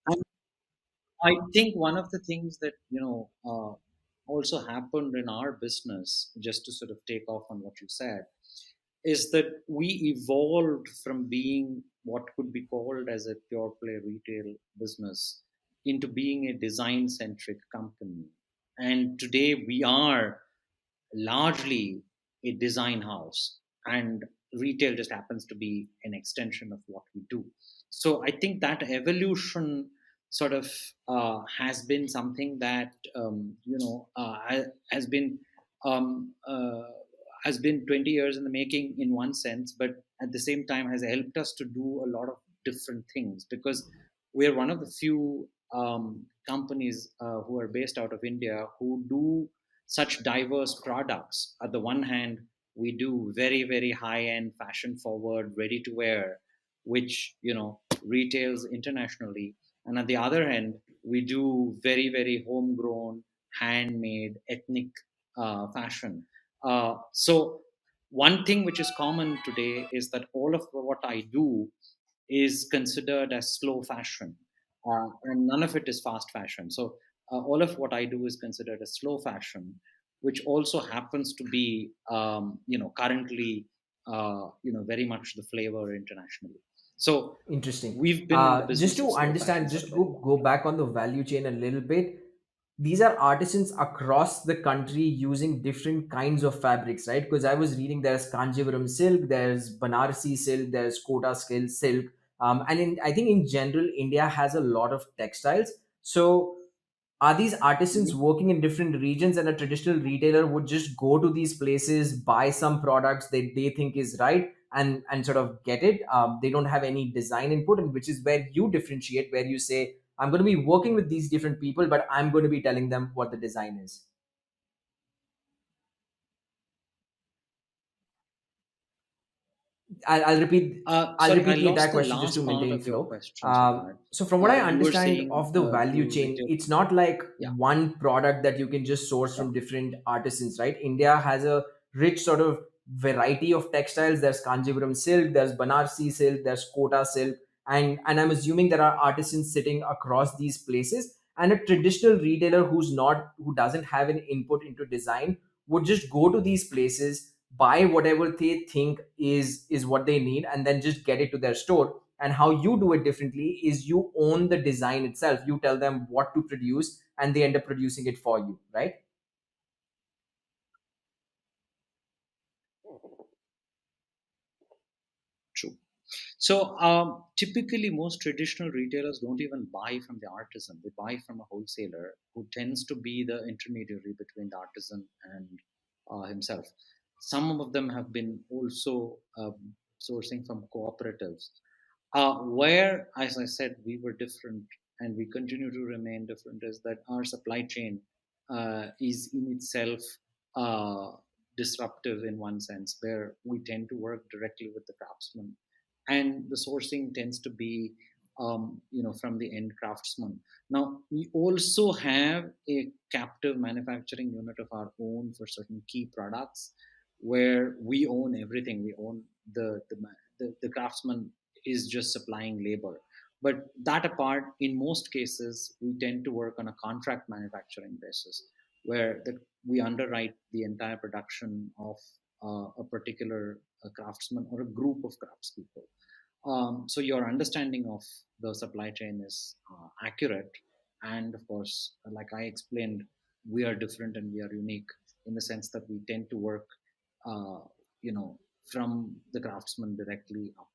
[SPEAKER 2] And I think one of the things that, also happened in our business, just to sort of take off on what you said, is that we evolved from being what could be called as a pure play retail business into being a design centric company. And today we are largely a design house, and retail just happens to be an extension of what we do. So I think that evolution sort of has been something that has been um, uh, has been 20 years in the making in one sense, but at the same time has helped us to do a lot of different things, because we are one of the few companies who are based out of India who do such diverse products. At the one hand, we do very, very high end, fashion forward, ready to wear, which, retails internationally. And at the other hand, we do very, very homegrown, handmade, ethnic fashion. So, one thing which is common today is that all of what I do is considered as slow fashion, and none of it is fast fashion. So all of what I do is considered as slow fashion, which also happens to be, currently, very much the flavor internationally. So
[SPEAKER 1] Interesting.
[SPEAKER 2] we've been in the
[SPEAKER 1] Just
[SPEAKER 2] business of
[SPEAKER 1] to
[SPEAKER 2] slow fashion
[SPEAKER 1] understand,
[SPEAKER 2] for a
[SPEAKER 1] just
[SPEAKER 2] very
[SPEAKER 1] go
[SPEAKER 2] long
[SPEAKER 1] go
[SPEAKER 2] time.
[SPEAKER 1] back on the value chain a little bit. These are artisans across the country using different kinds of fabrics, right? Because I was reading there's Kanjivaram silk, there's Banarsi silk, there's Kota silk, and I think in general India has a lot of textiles. So are these artisans
[SPEAKER 2] Mhm.
[SPEAKER 1] working in different regions, and a traditional retailer would just go to these places, buy some products that they think is right, and sort of get it? They don't have any design input, and which is where you differentiate, where you say, I'm going to be working with these different people, but I'm going to be telling them what the design is. I'll repeat. I'll
[SPEAKER 2] Sorry, I
[SPEAKER 1] repeat the entire
[SPEAKER 2] lost the
[SPEAKER 1] question just to
[SPEAKER 2] last part
[SPEAKER 1] maintain
[SPEAKER 2] of your
[SPEAKER 1] flow.
[SPEAKER 2] question, Siddharth.
[SPEAKER 1] So from what I
[SPEAKER 2] You were
[SPEAKER 1] understand
[SPEAKER 2] saying
[SPEAKER 1] of the value
[SPEAKER 2] to
[SPEAKER 1] chain,
[SPEAKER 2] retail.
[SPEAKER 1] it's not like
[SPEAKER 2] Yeah,
[SPEAKER 1] one product that you can just source
[SPEAKER 2] yeah,
[SPEAKER 1] from different artisans, right? India has a rich sort of variety of textiles. There's Kanjivaram silk, there's Banarsi silk, there's Kota silk, and I'm assuming there are artisans sitting across these places. And a traditional retailer who doesn't have an input into design would just go to these places, buy whatever they think is what they need, and then just get it to their store. And how you do it differently is you own the design itself. You tell them what to produce, and they end up producing it for you, right?
[SPEAKER 2] true. So typically, most traditional retailers don't even buy from the artisan. They buy from a wholesaler who tends to be the intermediary between the artisan and himself. Some of them have been also sourcing from cooperatives, where, as I said, we were different and we continue to remain different, is that our supply chain is in itself uh, disruptive in one sense, where we tend to work directly with the craftsman, and the sourcing tends to be, from the end craftsman. Now, we also have a captive manufacturing unit of our own for certain key products, where we own everything. We own the craftsman is just supplying labor. But that apart, in most cases, we tend to work on a contract manufacturing basis, where we underwrite the entire production of a particular craftsman or a group of craftspeople. So your understanding of the supply chain is accurate. And of course, like I explained, we are different and we are unique in the sense that we tend to work, uh, you know, from the craftsman directly up.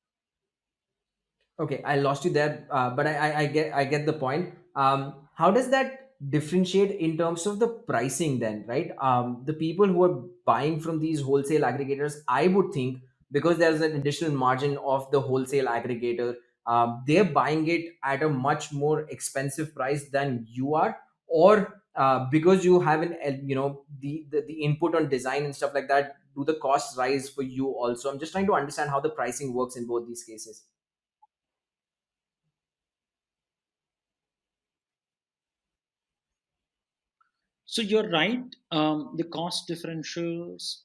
[SPEAKER 1] Okay, I lost you there, but I get the point. How does that differentiate in terms of the pricing then, right? The people who are buying from these wholesale aggregators, I would think, because there's an additional margin of the wholesale aggregator, they're buying it at a much more expensive price than you are, or because you have the input on design and stuff like that. Do the costs rise for you also? I'm just trying to understand how the pricing works in both these cases.
[SPEAKER 2] So you're right. The cost differentials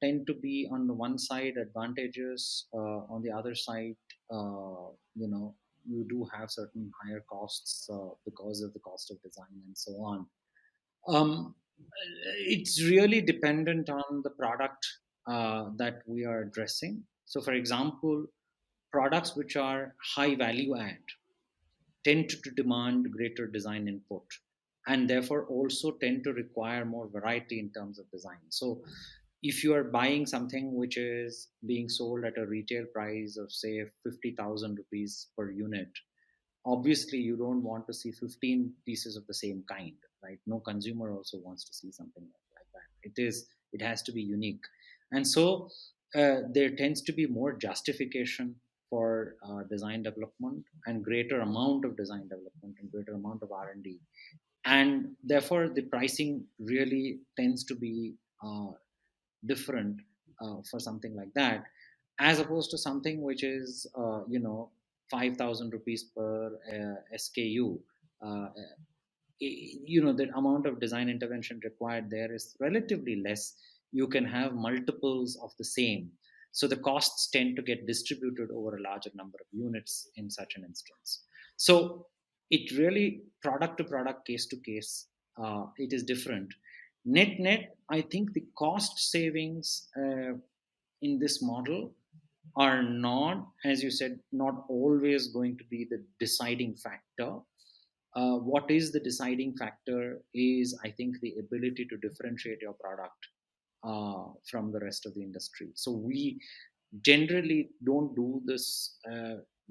[SPEAKER 2] tend to be on the one side advantageous. On the other side, you know, you do have certain higher costs because of the cost of design and so on. It's really dependent on the product that we are addressing. So, for example, products which are high value add tend to demand greater design input, and therefore also tend to require more variety in terms of design. So if you are buying something which is being sold at a retail price of say 50,000 rupees per unit, obviously you don't want to see 15 pieces of the same kind, right? No consumer also wants to see something like that. It has to be unique. And so there tends to be more justification for design development and greater amount of design development and greater amount of R&D, and therefore the pricing really tends to be different for something like that, as opposed to something which is 5,000 rupees per SKU. uh, the amount of design intervention required there is relatively less. You can have multiples of the same, so the costs tend to get distributed over a larger number of units in such an instance. So it really, product to product, case to case, it is different. Net net, I think the cost savings in this model are not, as you said, not always going to be the deciding factor. What is the deciding factor is, I think, the ability to differentiate your product from the rest of the industry. So we generally don't do this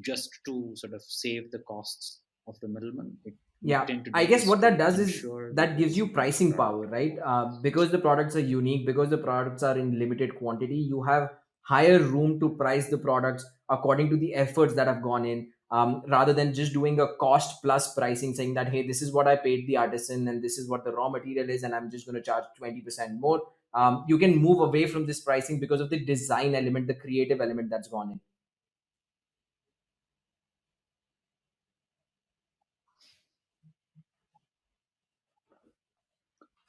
[SPEAKER 2] just to sort of save the costs of the middleman. We
[SPEAKER 1] Yeah,
[SPEAKER 2] tend to
[SPEAKER 1] I
[SPEAKER 2] do
[SPEAKER 1] guess
[SPEAKER 2] this
[SPEAKER 1] what that
[SPEAKER 2] to
[SPEAKER 1] does is
[SPEAKER 2] ensure that
[SPEAKER 1] that
[SPEAKER 2] there
[SPEAKER 1] gives
[SPEAKER 2] is
[SPEAKER 1] you
[SPEAKER 2] unique
[SPEAKER 1] pricing
[SPEAKER 2] product
[SPEAKER 1] power,
[SPEAKER 2] in
[SPEAKER 1] right?
[SPEAKER 2] the
[SPEAKER 1] Because the
[SPEAKER 2] industry.
[SPEAKER 1] products are unique, because the products are in limited quantity, you have higher room to price the products according to the efforts that have gone in, rather than just doing a cost plus pricing, saying that, hey, this is what I paid the artisan and this is what the raw material is, and I'm just going to charge 20% more. You can move away from this pricing because of the design element, the creative element that's gone in.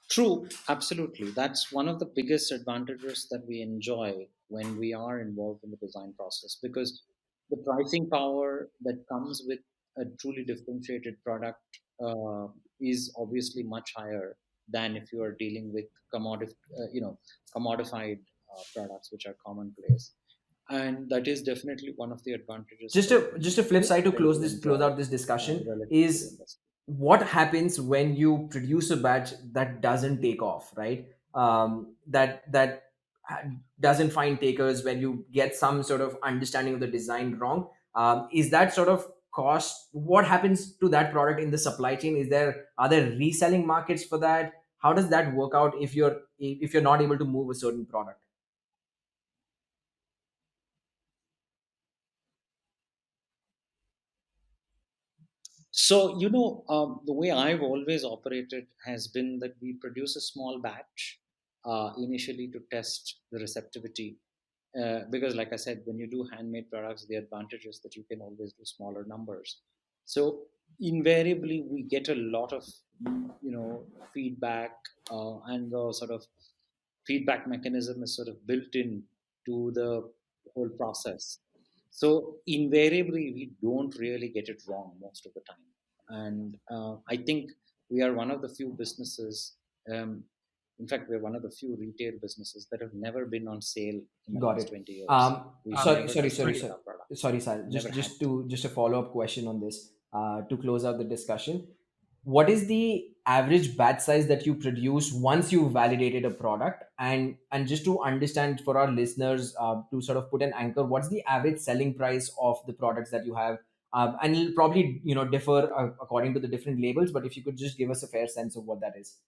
[SPEAKER 2] True, absolutely. That's one of the biggest advantages that we enjoy when we are involved in the design process, because the pricing power that comes with a truly differentiated product is obviously much higher than if you are dealing with commodified products which are commonplace. And that is definitely one of the advantages
[SPEAKER 1] just
[SPEAKER 2] that
[SPEAKER 1] a just
[SPEAKER 2] we
[SPEAKER 1] a flip side to
[SPEAKER 2] tend
[SPEAKER 1] close
[SPEAKER 2] to
[SPEAKER 1] this close
[SPEAKER 2] enjoy
[SPEAKER 1] out this discussion
[SPEAKER 2] relative to the
[SPEAKER 1] is
[SPEAKER 2] industry.
[SPEAKER 1] what happens when you produce a batch that doesn't take off, right? That doesn't find takers, when you get some sort of understanding of the design wrong. Is that sort of cost, what happens to that product in the supply chain? Are there reselling markets for that? How does that work out if you're not able to move a certain product?
[SPEAKER 2] So, the way I've always operated has been that we produce a small batch initially to test the receptivity. Because, like I said, when you do handmade products, the advantage is that you can always do smaller numbers. So, invariably, we get a lot of, feedback, and the sort of feedback mechanism is sort of built in to the whole process. So invariably we don't really get it wrong most of the time. And I think we are one of the few businesses, um, in fact we're one of the few retail businesses that have never been on sale in the
[SPEAKER 1] Got
[SPEAKER 2] last
[SPEAKER 1] it.
[SPEAKER 2] 20 years. We've
[SPEAKER 1] Sorry,
[SPEAKER 2] never
[SPEAKER 1] sorry, sorry,
[SPEAKER 2] discounted
[SPEAKER 1] sir.
[SPEAKER 2] our products,
[SPEAKER 1] Sorry, sir.
[SPEAKER 2] never had to.
[SPEAKER 1] Just a follow up question on this to close out the discussion. What is the average batch size that you produce once you validated a product? And just to understand for our listeners, to sort of put an anchor, what's the average selling price of the products that you have? And it'll probably differ according to the different labels. But if you could just give us a fair sense of what that is.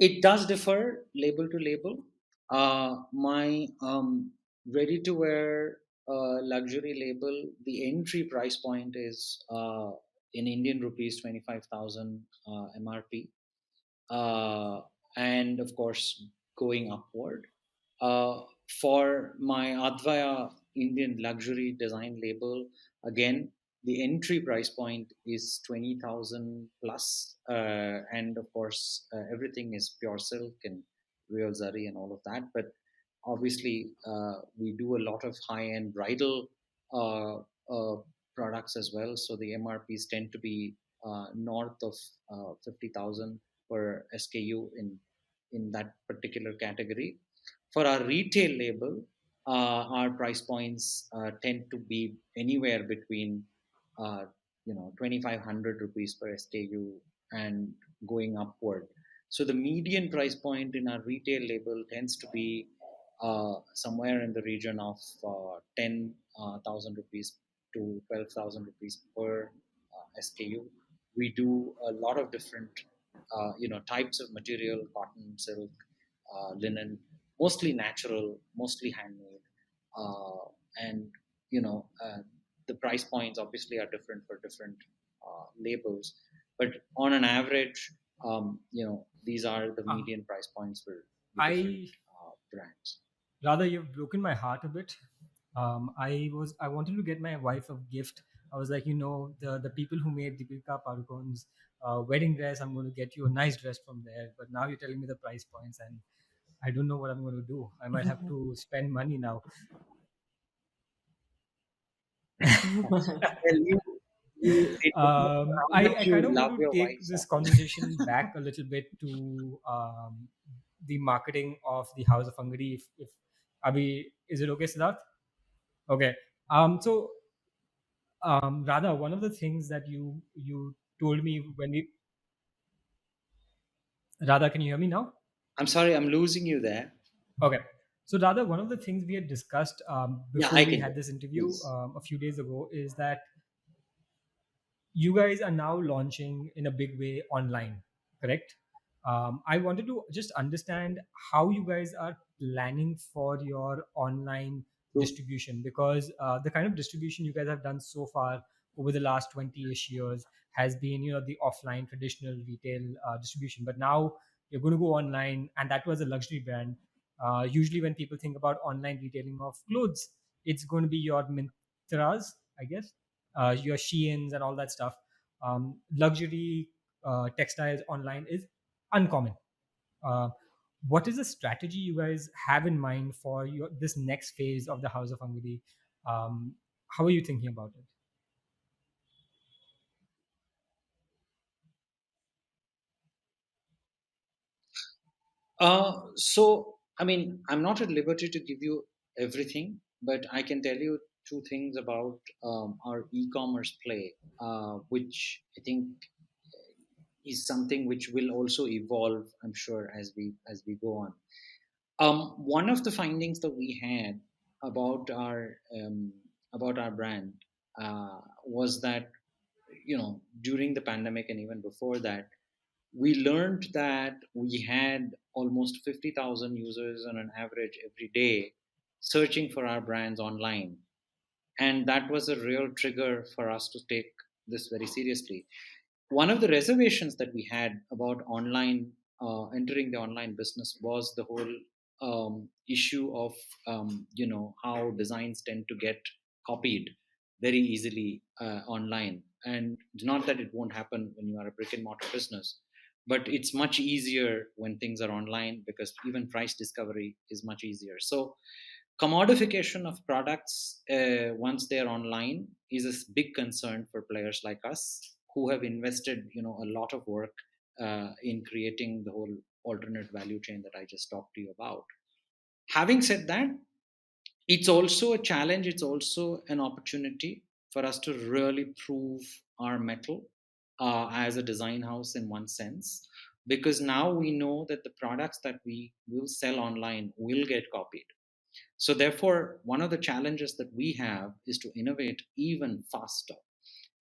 [SPEAKER 2] It does differ label to label. My ready to wear luxury label, the entry price point is in Indian rupees 25,000 MRP, uh, and of course going upward. Uh, for my Advaya Indian luxury design label, again, the entry price point is 20,000 plus. And of course, everything is pure silk and real zari and all of that. But obviously, we do a lot of high end bridal uh, products as well. So the MRPs tend to be north of 50,000 per SKU in that particular category. For our retail label, our price points tend to be anywhere between uh, 2,500 rupees per SKU and going upward. So the median price point in our retail label tends to be somewhere in the region of 10,000 rupees to 12,000 rupees per SKU. We do a lot of different types of material: cotton, silk, linen, mostly natural, mostly handmade, and you know uh, the price points obviously are different for different labels, but on an average, these are the
[SPEAKER 3] Uh,
[SPEAKER 2] median price points for the different
[SPEAKER 3] I
[SPEAKER 2] brands.
[SPEAKER 3] rather you've broken my heart a bit. I wanted to get my wife a gift. I was like, the people who made Deepika Padukone's wedding dress, I'm going to get you a nice dress from there. But now you're telling me the price points, and I don't know what I'm going to do. I might have to spend money now.
[SPEAKER 2] Well, it depends on how
[SPEAKER 3] I
[SPEAKER 2] much you
[SPEAKER 3] kind of want
[SPEAKER 2] love
[SPEAKER 3] to
[SPEAKER 2] your
[SPEAKER 3] take
[SPEAKER 2] wife,
[SPEAKER 3] this
[SPEAKER 2] sir.
[SPEAKER 3] conversation back a little bit to the marketing of the House of Angadi. If Abhi, is it okay, Siddharth? Okay. So Radha, one of the things that you told me when we Radha, can you hear me now?
[SPEAKER 2] I'm sorry, I'm losing you there.
[SPEAKER 3] Okay. So Radha, one of the things we had discussed
[SPEAKER 2] Yeah,
[SPEAKER 3] before
[SPEAKER 2] I
[SPEAKER 3] we
[SPEAKER 2] can
[SPEAKER 3] had
[SPEAKER 2] hear.
[SPEAKER 3] this interview
[SPEAKER 2] Please.
[SPEAKER 3] a few days ago is that you guys are now launching in a big way online, correct? I wanted to just understand how you guys are planning for your online
[SPEAKER 2] True.
[SPEAKER 3] distribution, because the kind of distribution you guys have done so far over the last 20-ish years has been the offline traditional retail distribution, but now you're going to go online, and that was a luxury brand. Usually when people think about online retailing of clothes, it's going to be your Mintras, I guess, your Sheins and all that stuff. Luxury textiles online is uncommon. Uh, what is the strategy you guys have in mind for this next phase of the House of Angadi? How are you thinking about it?
[SPEAKER 2] So, I mean, I'm not at liberty to give you everything, but I can tell you two things about our e-commerce play, which I think is something which will also evolve, I'm sure, as we go on. One of the findings that we had about our brand was that during the pandemic and even before that, we learned that we had almost 50,000 users on an average every day searching for our brands online. And that was a real trigger for us to take this very seriously. One of the reservations that we had about entering the online business was the whole issue of how designs tend to get copied very easily online. And it's not that it won't happen when you are a brick and mortar business, but it's much easier when things are online because even price discovery is much easier. So commodification of products once they're online is a big concern for players like us who have invested a lot of work in creating the whole alternate value chain that I just talked to you about. Having said that, it's also a challenge, it's also an opportunity for us to really prove our metal as a design house in one sense, because now we know that the products that we will sell online will get copied. So therefore, one of the challenges that we have is to innovate even faster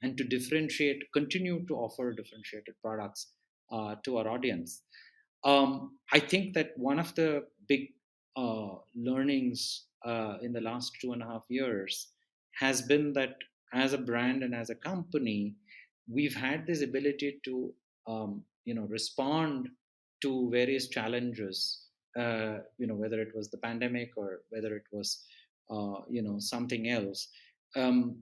[SPEAKER 2] and to differentiate, continue to offer differentiated products to our audience. I think that one of the big learnings in the last 2.5 years has been that as a brand and as a company, we've had this ability to respond to various challenges. Whether it was the pandemic or whether it was something else. Um,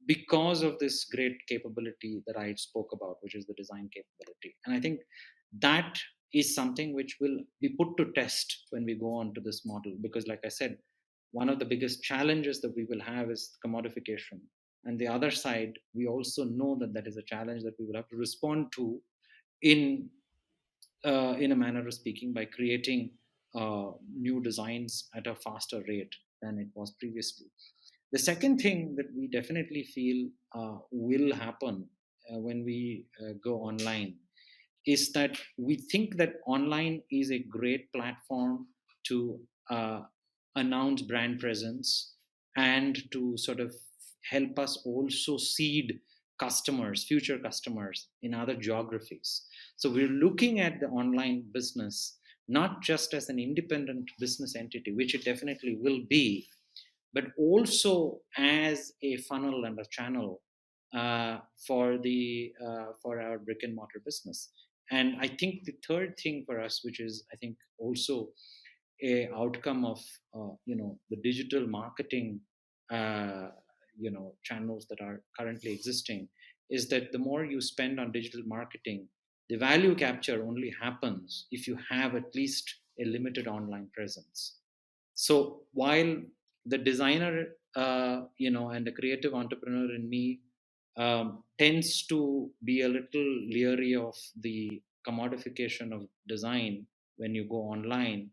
[SPEAKER 2] because of this great capability that I spoke about, which is the design capability. And I think that is something which will be put to test when we go on to this model. Because, like I said, one of the biggest challenges that we will have is commodification. And the other side, we also know that that is a challenge that we will have to respond to in in a manner of speaking, by creating new designs at a faster rate than it was previously. The second thing that we definitely feel will happen when we go online is that we think that online is a great platform to announce brand presence and to sort of help us also seed customers, future customers in other geographies. So we're looking at the online business not just as an independent business entity, which it definitely will be, but also as a funnel and a channel for our brick and mortar business. And I think the third thing for us, which is I think also a outcome of the digital marketing channels that are currently existing, is that the more you spend on digital marketing, the value capture only happens if you have at least a limited online presence. So while the designer, and the creative entrepreneur in me tends to be a little leery of the commodification of design when you go online,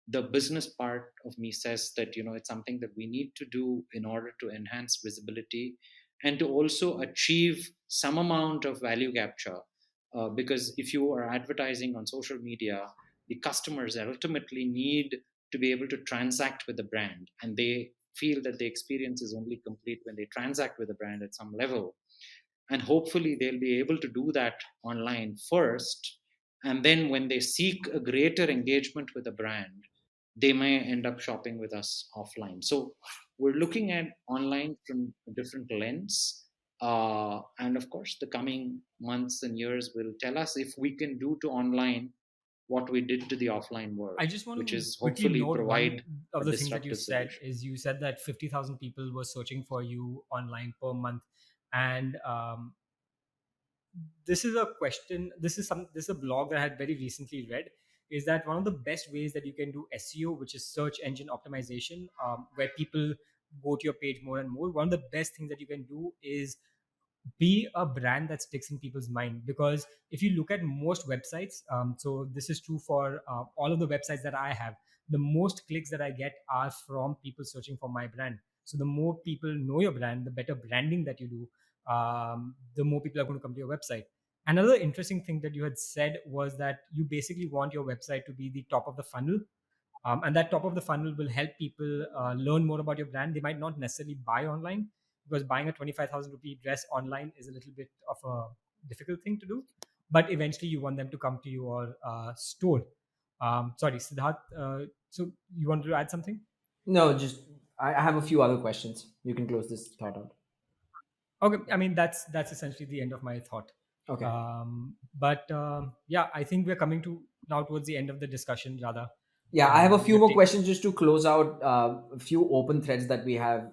[SPEAKER 2] the business part of me says that it's something that we need to do in order to enhance visibility and to also achieve some amount of value capture. Because if you are advertising on social media, the customers ultimately need to be able to transact with the brand, and they feel that the experience is only complete when they transact with the brand at some level. And hopefully they'll be able to do that online first, and then when they seek a greater engagement with the brand, they may end up shopping with us offline. So we're looking at online from a different lens, and of course the coming months and years will tell us if we can do to online what we did to the offline world,
[SPEAKER 3] I just want
[SPEAKER 2] which
[SPEAKER 3] to
[SPEAKER 2] is
[SPEAKER 3] quickly
[SPEAKER 2] hopefully
[SPEAKER 3] note one
[SPEAKER 2] provide
[SPEAKER 3] of
[SPEAKER 2] a
[SPEAKER 3] the things that you
[SPEAKER 2] disruptive
[SPEAKER 3] said
[SPEAKER 2] solution.
[SPEAKER 3] is you said that 50,000 people were searching for you online per month. And this is a question, this is a blog that I had very recently read, is that one of the best ways that you can do SEO, which is search engine optimization, where people go to your page more and more, one of the best things that you can do is be a brand that sticks in people's mind. Because if you look at most websites, so this is true for all of the websites that I have, the most clicks that I get are from people searching for my brand. So the more people know your brand, the better branding that you do, the more people are going to come to your website. Another interesting thing that you had said was that you basically want your website to be the top of the funnel, and that top of the funnel will help people learn more about your brand. They might not necessarily buy online, because buying a 25,000 rupee dress online is a little bit of a difficult thing to do. But eventually, you want them to come to your store. Sorry, Siddharth. So you wanted to add something?
[SPEAKER 1] No, just I have a few other questions. You can close this thought out.
[SPEAKER 3] Okay, I mean that's essentially the end of my thought.
[SPEAKER 1] Okay.
[SPEAKER 3] But yeah, I think we're coming to now towards the end of the discussion. Rather,
[SPEAKER 1] Yeah, I have a few
[SPEAKER 3] we've
[SPEAKER 1] more
[SPEAKER 3] taken.
[SPEAKER 1] questions just to close out a few open threads that we have.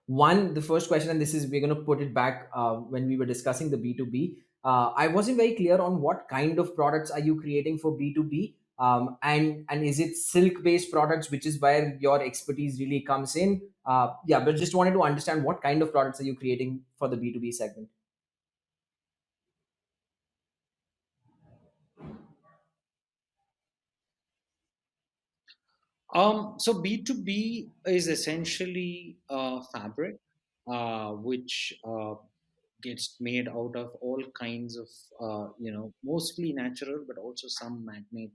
[SPEAKER 1] One, the first question, and this is we're going to put it back when we were discussing the B2B. I wasn't very clear on what kind of products are you creating for B2B, and is it silk based products, which is where your expertise really comes in? Yeah, but just wanted to understand what kind of products are you creating for the B2B segment.
[SPEAKER 2] So B2B is essentially fabric, which gets made out of all kinds of, mostly natural, but also some man-made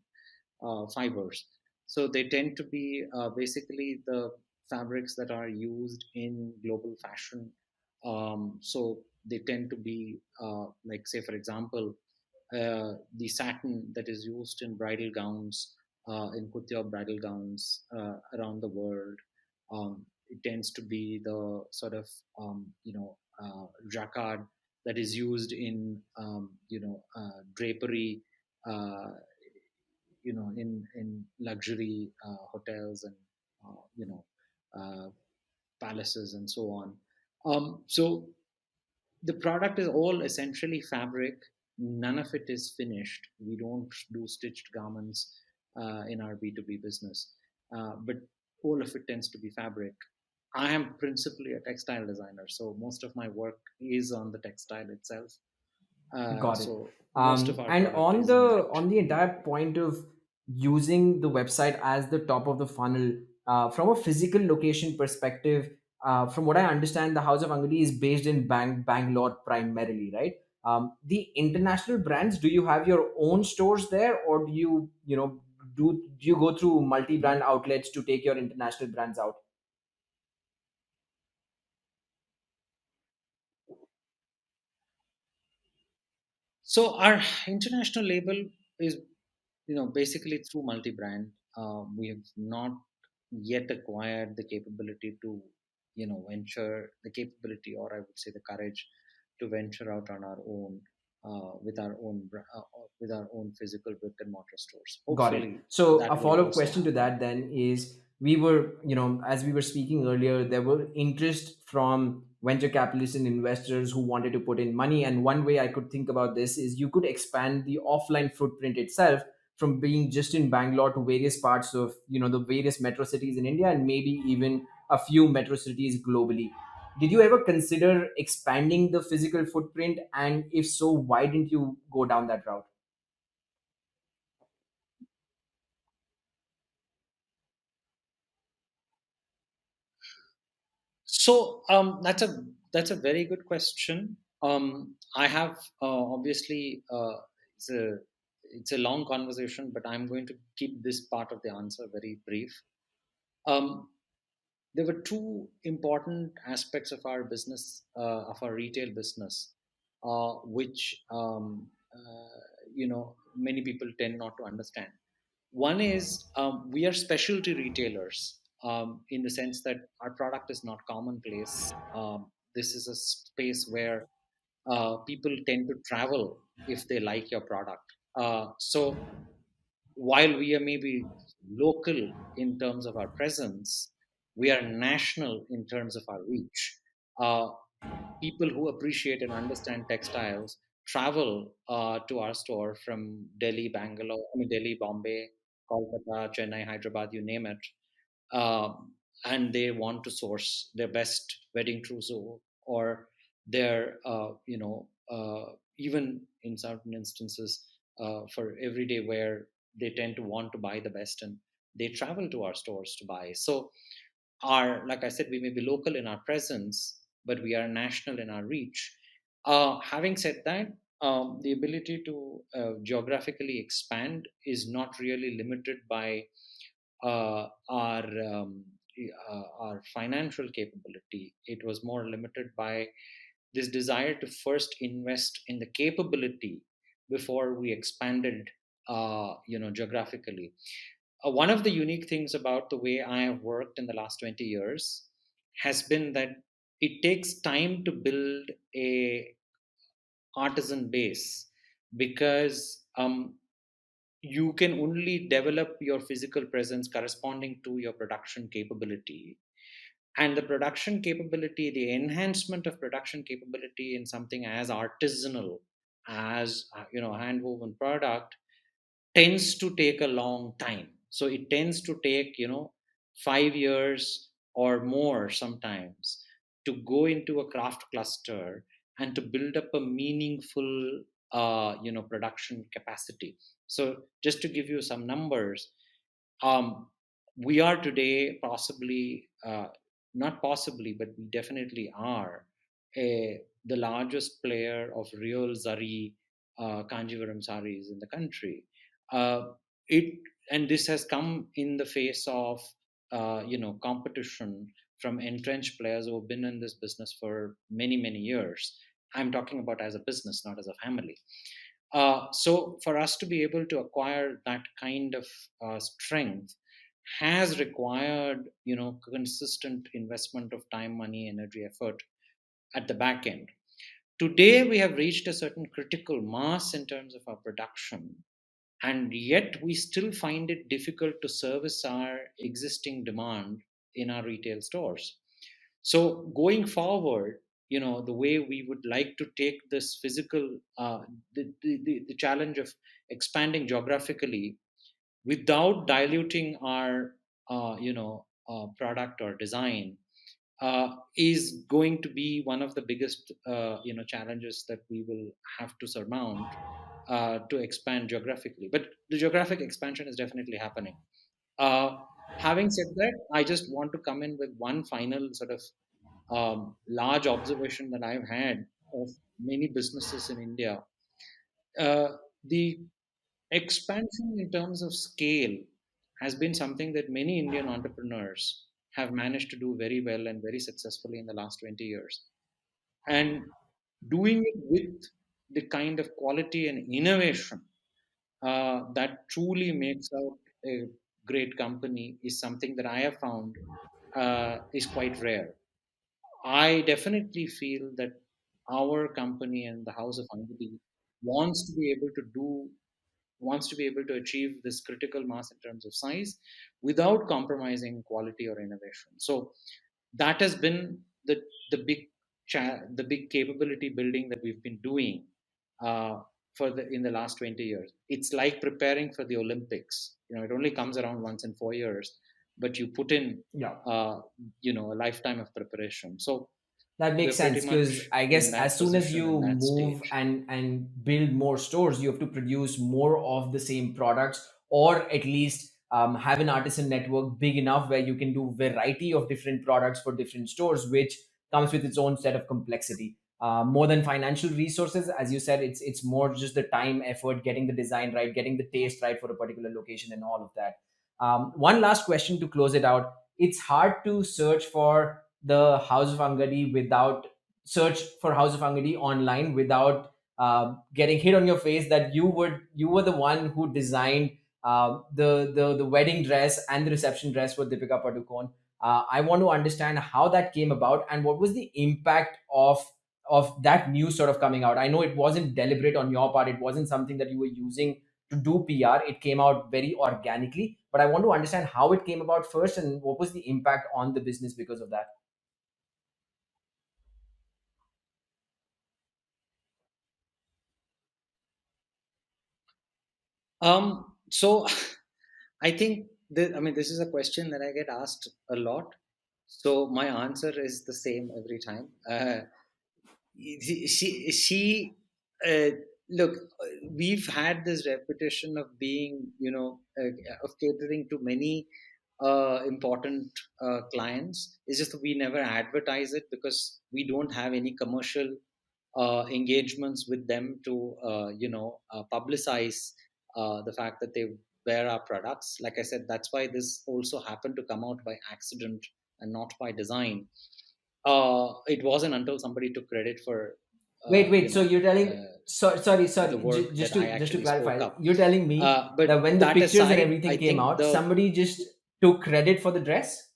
[SPEAKER 2] fibers. So they tend to be basically the fabrics that are used in global fashion. So they tend to be, like, say, for example, the satin that is used in bridal gowns, in couture bridal gowns around the world. It tends to be the sort of, jacquard that is used in, drapery, uh, in luxury hotels and, you know, uh, palaces and so on. So the product is all essentially fabric. None of it is finished. We don't do stitched garments in our B2B business, but all of it tends to be fabric. I am principally a textile designer, so most of my work is on the textile itself.
[SPEAKER 1] Got it.
[SPEAKER 2] So most of our
[SPEAKER 1] And
[SPEAKER 2] product
[SPEAKER 1] on
[SPEAKER 2] is in that.
[SPEAKER 1] the entire point of using the website as the top of the funnel, from a physical location perspective, from what I understand, the House of Angadi is based in Bangalore primarily, right? The international brands, do you have your own stores there, or do you go through multi-brand outlets to take your international brands out?
[SPEAKER 2] So our international label is, basically through multi-brand. We have not yet acquired the capability to, venture the capability, or I would say the courage to venture out on our own, with our own physical brick and mortar stores.
[SPEAKER 1] Got it.
[SPEAKER 2] Hopefully,
[SPEAKER 1] So a
[SPEAKER 2] that will
[SPEAKER 1] follow-up
[SPEAKER 2] also
[SPEAKER 1] question to
[SPEAKER 2] happen.
[SPEAKER 1] that then is, we were, as we were speaking earlier, there were interest from venture capitalists and investors who wanted to put in money. And one way I could think about this is you could expand the offline footprint itself from being just in Bangalore to various parts of, the various metro cities in India, and maybe even a few metro cities globally. Did you ever consider expanding the physical footprint? And if so, why didn't you go down that route?
[SPEAKER 2] So that's a very good question. I have, obviously, it's a it's a long conversation, but I'm going to keep this part of the answer very brief. Um, there were two important aspects of our business, of our retail business, which, many people tend not to understand. One is, we are specialty retailers, in the sense that our product is not commonplace. This is a space where people tend to travel if they like your product. So while we are maybe local in terms of our presence, we are national in terms of our reach. Uh, People who appreciate and understand textiles travel to our store from Delhi, Bangalore, I mean Delhi, Bombay, Kolkata, Chennai, Hyderabad, you name it, um, and they want to source their best wedding trousseau, or their, even in certain instances, for everyday wear, they tend to want to buy the best, and they travel to our stores to buy. So are, like I said, we may be local in our presence, but we are national in our reach. Having said that, the ability to geographically expand is not really limited by uh, our um, our financial capability. It was more limited by this desire to first invest in the capability before we expanded, geographically. One of the unique things about the way I have worked in the last 20 years has been that it takes time to build a artisan base, because you can only develop your physical presence corresponding to your production capability. And the production capability, the enhancement of production capability in something as artisanal as a hand woven product tends to take a long time. So it tends to take 5 years or more sometimes to go into a craft cluster and to build up a meaningful production capacity. So just to give you some numbers, um, we are today possibly, not possibly, but we definitely are the largest player of real zari Kanjivaram saris in the country. Uh, it and this has come in the face of competition from entrenched players who have been in this business for many years. I'm talking about as a business, not as a family. So for us to be able to acquire that kind of strength has required consistent investment of time, money, energy, effort at the back end. Today we have reached a certain critical mass in terms of our production, and yet we still find it difficult to service our existing demand in our retail stores. So going forward, the way we would like to take this physical the challenge of expanding geographically without diluting our product or design is going to be one of the biggest challenges that we will have to surmount to expand geographically. But the geographic expansion is definitely happening. uh, Having said that, I just want to come in with one final sort of large observation that I've had of many businesses in India. The expansion in terms of scale has been something that many Indian entrepreneurs have managed to do very well and very successfully in the last 20 years. And doing it with the kind of quality and innovation that truly makes out a great company is something that I have found is quite rare. I definitely feel that our company and the House of Angadi wants to be able to do wants to be able to achieve this critical mass in terms of size without compromising quality or innovation. So that has been the big the big capability building that we've been doing for the in the last 20 years. It's like preparing for the Olympics. It only comes around once in 4 years, but you put in
[SPEAKER 1] Yeah.
[SPEAKER 2] uh, a lifetime of preparation. So
[SPEAKER 1] That makes
[SPEAKER 2] we're pretty
[SPEAKER 1] sense because
[SPEAKER 2] much
[SPEAKER 1] I
[SPEAKER 2] in
[SPEAKER 1] guess
[SPEAKER 2] that
[SPEAKER 1] as soon as
[SPEAKER 2] position
[SPEAKER 1] you
[SPEAKER 2] and that
[SPEAKER 1] move
[SPEAKER 2] stage.
[SPEAKER 1] and build more stores, you have to produce more of the same products, or at least have an artisan network big enough where you can do variety of different products for different stores, which comes with its own set of complexity. More than financial resources, as you said, it's more just the time, effort, getting the design right, getting the taste right for a particular location, and all of that. One last question to close it out. It's hard to search for the House of Angadi without search for House of Angadi online without getting hit on your face that you were the one who designed the wedding dress and the reception dress for Deepika Padukone. I want to understand how that came about and what was the impact of that news sort of coming out. I know it wasn't deliberate on your part; it wasn't something that you were using to do PR. It came out very organically, but I want to understand how it came about first and what was the impact on the business because of that.
[SPEAKER 2] So I think this is a question that I get asked a lot. So my answer is the same every time. She uh, look, we've had this reputation of being, of catering to many important clients. It's just that we never advertise it because we don't have any commercial engagements with them to publicize the fact that they wear our products. Like I said, that's why this also happened to come out by accident and not by design. It wasn't until somebody took credit for
[SPEAKER 1] Wait, wait. So you're telling,
[SPEAKER 2] uh,
[SPEAKER 1] sorry,
[SPEAKER 2] the
[SPEAKER 1] sorry.
[SPEAKER 2] work that I
[SPEAKER 1] Just to
[SPEAKER 2] actually spoke
[SPEAKER 1] clarify,
[SPEAKER 2] up.
[SPEAKER 1] you're telling me that
[SPEAKER 2] But
[SPEAKER 1] when the
[SPEAKER 2] that
[SPEAKER 1] pictures and
[SPEAKER 2] aside, I
[SPEAKER 1] everything came
[SPEAKER 2] think
[SPEAKER 1] out,
[SPEAKER 2] the
[SPEAKER 1] somebody just took credit for the dress.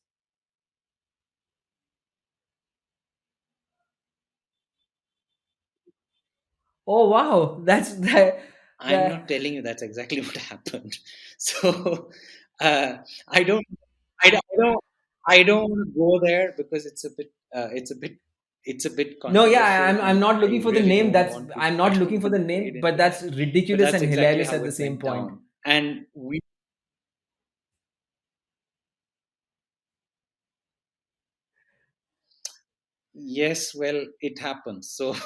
[SPEAKER 1] Oh wow, that's that.
[SPEAKER 2] I'm
[SPEAKER 1] That
[SPEAKER 2] not telling you that's exactly what happened. So I don't, I don't, I don't want to go there because it's a bit. it's a bit
[SPEAKER 1] No, yeah,
[SPEAKER 2] controversial,
[SPEAKER 1] I'm
[SPEAKER 2] and
[SPEAKER 1] not looking
[SPEAKER 2] I
[SPEAKER 1] for the
[SPEAKER 2] really
[SPEAKER 1] name.
[SPEAKER 2] don't
[SPEAKER 1] That's
[SPEAKER 2] want to
[SPEAKER 1] I'm not looking for the
[SPEAKER 2] wade
[SPEAKER 1] name, but
[SPEAKER 2] into that.
[SPEAKER 1] that's
[SPEAKER 2] But
[SPEAKER 1] ridiculous
[SPEAKER 2] that's
[SPEAKER 1] and
[SPEAKER 2] exactly
[SPEAKER 1] hilarious
[SPEAKER 2] how
[SPEAKER 1] at the
[SPEAKER 2] it
[SPEAKER 1] same
[SPEAKER 2] went
[SPEAKER 1] point.
[SPEAKER 2] down. And we, yes, well, it happens. So,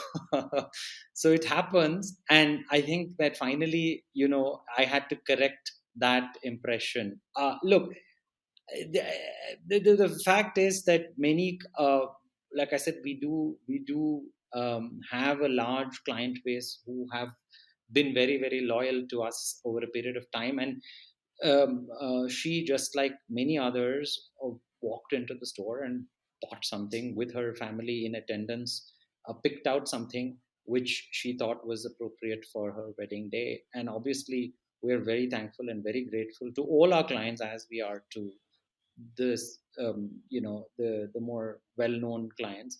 [SPEAKER 2] so it happens, and I think that finally, I had to correct that impression. Look, the, the fact is that many, like I said, we do have a large client base who have been very, very loyal to us over a period of time. And she, just like many others, walked into the store and bought something with her family in attendance, picked out something which she thought was appropriate for her wedding day. And obviously, we're very thankful and very grateful to all our clients, as we are to this, the more well-known clients,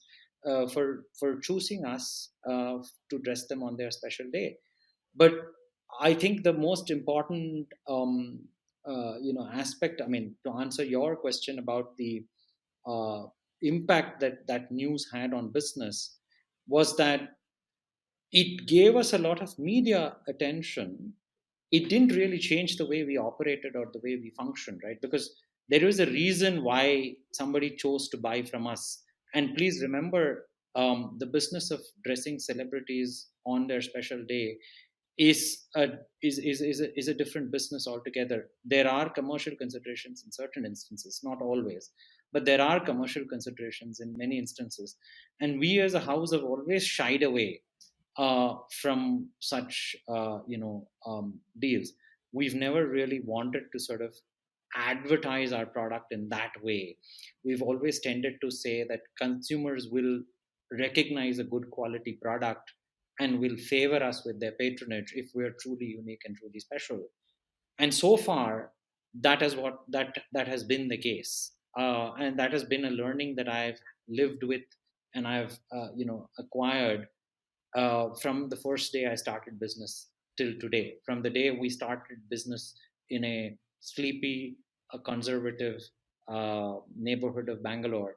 [SPEAKER 2] for choosing us to dress them on their special day. But I think the most important aspect, I mean, to answer your question about the uh, impact that that news had on business, was that it gave us a lot of media attention. It didn't really change the way we operated or the way we functioned, right? Because there is a reason why somebody chose to buy from us. And please remember, the business of dressing celebrities on their special day is a is a different business altogether. There are commercial considerations in certain instances, not always, but there are commercial considerations in many instances. And we as a house have always shied away from such deals. We've never really wanted to sort of advertise our product in that way. We've always tended to say that consumers will recognize a good quality product and will favor us with their patronage if we are truly unique and truly special. And so far, that has been the case, and that has been a learning that I've lived with, and I've acquired from the first day I started business till today. From the day we started business in a sleepy, conservative neighborhood of Bangalore,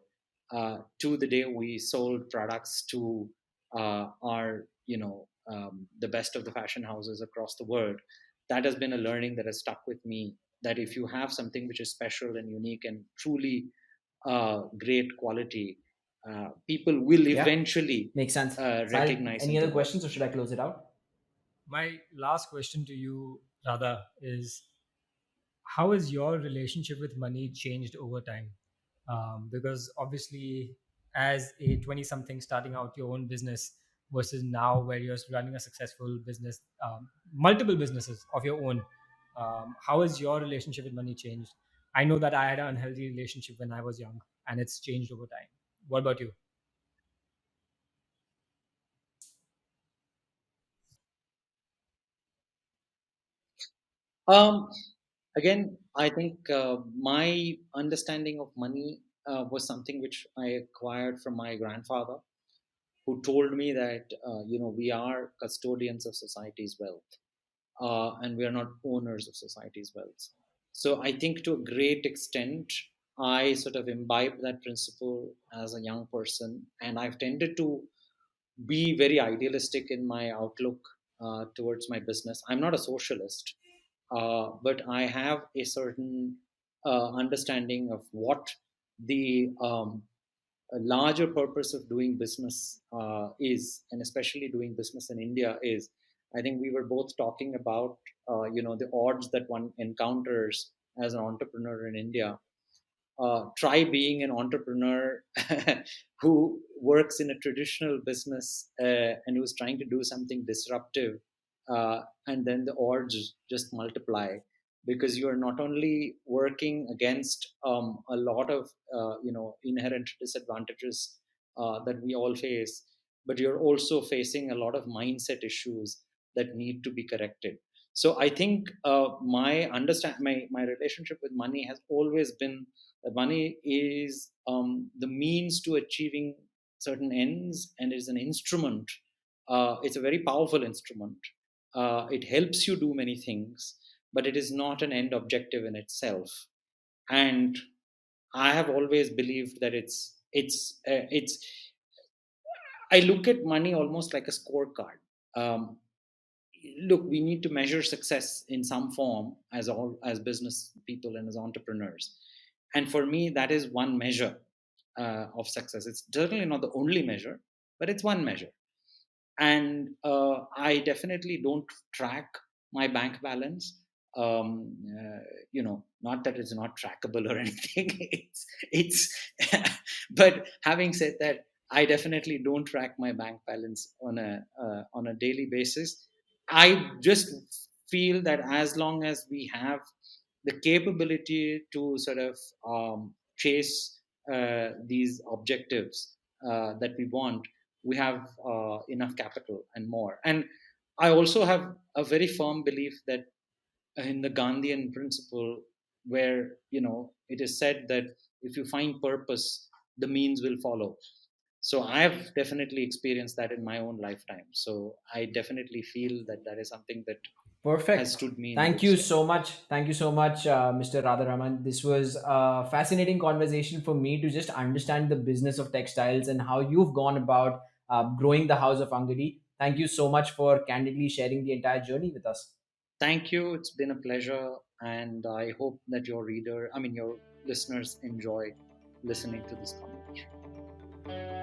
[SPEAKER 2] to the day we sold products to the best of the fashion houses across the world. That has been a learning that has stuck with me. That if you have something which is special and unique and truly great quality, people will
[SPEAKER 1] Yeah,
[SPEAKER 2] eventually
[SPEAKER 1] makes sense. Sahil,
[SPEAKER 2] recognize
[SPEAKER 1] any
[SPEAKER 2] and
[SPEAKER 1] other
[SPEAKER 2] reward
[SPEAKER 1] questions, or should I close it out?
[SPEAKER 3] My last question to you, Radha, is how has your relationship with money changed over time? Because obviously, as a 20 something starting out your own business versus now where you're running a successful business, multiple businesses of your own, how has your relationship with money changed? I know that I had an unhealthy relationship when I was young, and it's changed over time. What about you?
[SPEAKER 2] um, again, I think my understanding of money was something which I acquired from my grandfather, who told me that we are custodians of society's wealth, and we are not owners of society's wealth. So I think to a great extent, I sort of imbibed that principle as a young person, and I've tended to be very idealistic in my outlook towards my business. I'm not a socialist, but I have a certain understanding of what the a larger purpose of doing business is, and especially doing business in India is. I think we were both talking about the odds that one encounters as an entrepreneur in India. Try being an entrepreneur who works in a traditional business and who's trying to do something disruptive, and then the odds just multiply, because you are not only working against a lot of inherent disadvantages that we all face, but you're also facing a lot of mindset issues that need to be corrected. So I think my relationship with money has always been that money is the means to achieving certain ends, and is an instrument. It's a very powerful instrument. It helps you do many things, but it is not an end objective in itself. And I have always believed that it's I look at money almost like a scorecard. Um, Look, we need to measure success in some form as business people and as entrepreneurs, and for me that is one measure of success. It's certainly not the only measure, but it's one measure. And I definitely don't track my bank balance. Not that it's not trackable or anything. It's but having said that, I definitely don't track my bank balance on a daily basis. I just feel that as long as we have the capability to sort of chase these objectives that we want, we have enough capital and more. And I also have a very firm belief that in the Gandhian principle, where it is said that if you find purpose, the means will follow. So I have definitely experienced that in my own lifetime. So I definitely feel that that is something that has
[SPEAKER 1] Perfect.
[SPEAKER 2] stood me in
[SPEAKER 1] Thank
[SPEAKER 2] good
[SPEAKER 1] you
[SPEAKER 2] stead.
[SPEAKER 1] so much. Thank you so much, Mr. Radharaman. This was a fascinating conversation for me to just understand the business of textiles and how you've gone about growing the house of Angadi. Thank you so much for candidly sharing the entire journey with us.
[SPEAKER 2] Thank you. It's been a pleasure. And I hope that your listeners enjoy listening to this conversation.